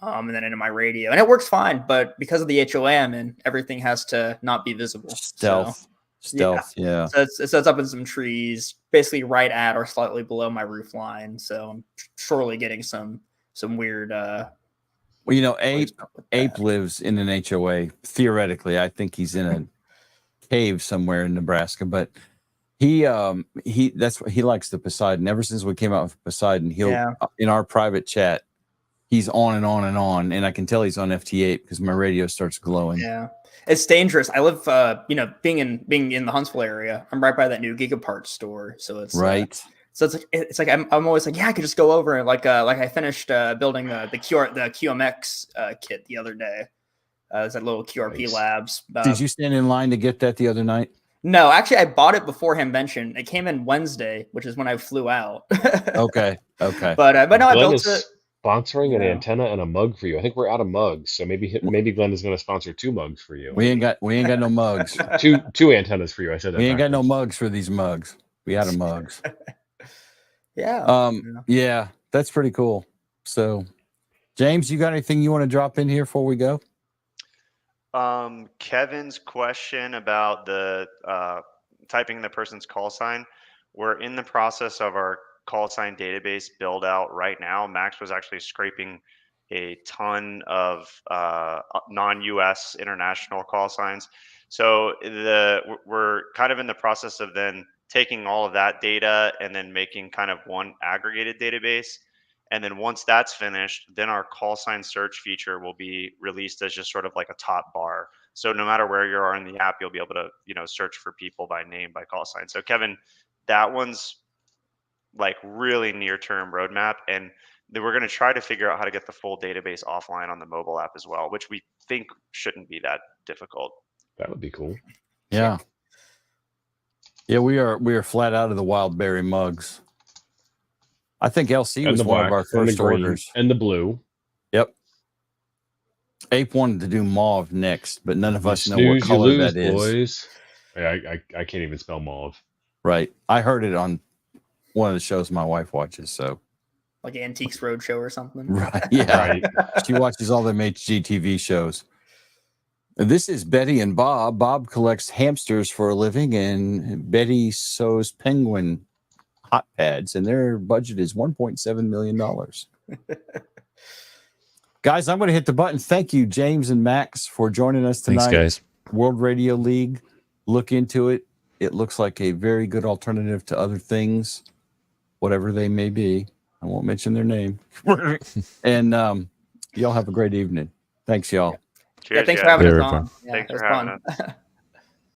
Speaker 5: and then into my radio, and it works fine. But because of the HOA I'm in, everything has to not be visible.
Speaker 3: stealth. Stealth, yeah.
Speaker 5: So it's up in some trees, basically right at or slightly below my roof line. So I'm surely getting some weird.
Speaker 3: Well, Ape lives in an HOA. Theoretically, I think he's in a cave somewhere in Nebraska, but he likes the Poseidon. Ever since we came out with Poseidon, he'll in our private chat, he's on and on and on, and I can tell he's on FT8 because my radio starts glowing.
Speaker 5: Yeah, it's dangerous. I live, being in the Huntsville area. I'm right by that new Gigaparts store, so it's
Speaker 3: right.
Speaker 5: So it's like I'm always like, yeah, I could just go over and like I finished building the QMX kit the other day. It's that little QRP Labs.
Speaker 3: Did you stand in line to get that the other night?
Speaker 5: No, actually, I bought it before him mentioned. It came in Wednesday, which is when I flew out.
Speaker 3: Okay.
Speaker 5: But no, I built it.
Speaker 2: Sponsoring an antenna and a mug for you. I think we're out of mugs, so maybe Glenn is going to sponsor 2 mugs for you.
Speaker 3: We ain't got no mugs.
Speaker 2: two antennas for you. I said that.
Speaker 3: We ain't got no mugs for these mugs. We out of mugs.
Speaker 5: Yeah.
Speaker 3: Yeah, that's pretty cool. So, James, you got anything you want to drop in here before we go?
Speaker 1: Kevin's question about the typing the person's call sign. We're in the process of our call sign database build out right now. Max was actually scraping a ton of non-US international call signs. So we're kind of in the process of then taking all of that data and then making kind of one aggregated database. And then once that's finished, then our call sign search feature will be released as just sort of like a top bar. So no matter where you are in the app, you'll be able to, search for people by name, by call sign. So Kevin, that one's like really near term roadmap. And then we're going to try to figure out how to get the full database offline on the mobile app as well, which we think shouldn't be that difficult.
Speaker 2: That would be cool.
Speaker 3: Yeah. Yeah, we are flat out of the wild berry mugs. I think LC was one of our first orders.
Speaker 2: And the blue.
Speaker 3: Yep. Ape wanted to do mauve next, but none of us know what color that is.
Speaker 2: Boys. I can't even spell mauve.
Speaker 3: Right. I heard it on one of the shows my wife watches. So,
Speaker 5: like Antiques Roadshow or something.
Speaker 3: Right. Yeah.
Speaker 2: Right.
Speaker 3: She watches all them HGTV shows. This is Betty and Bob. Bob collects hamsters for a living, and Betty sews penguin hot pads, and their budget is $1.7 million. Guys, I'm going to hit the button. Thank you, James and Max, for joining us tonight.
Speaker 4: Thanks, guys.
Speaker 3: World Radio League. Look into it. It looks like a very good alternative to other things, whatever they may be. I won't mention their name. And y'all have a great evening. Thanks, y'all.
Speaker 1: Cheers,
Speaker 5: thanks for having us on.
Speaker 1: Thanks for having us.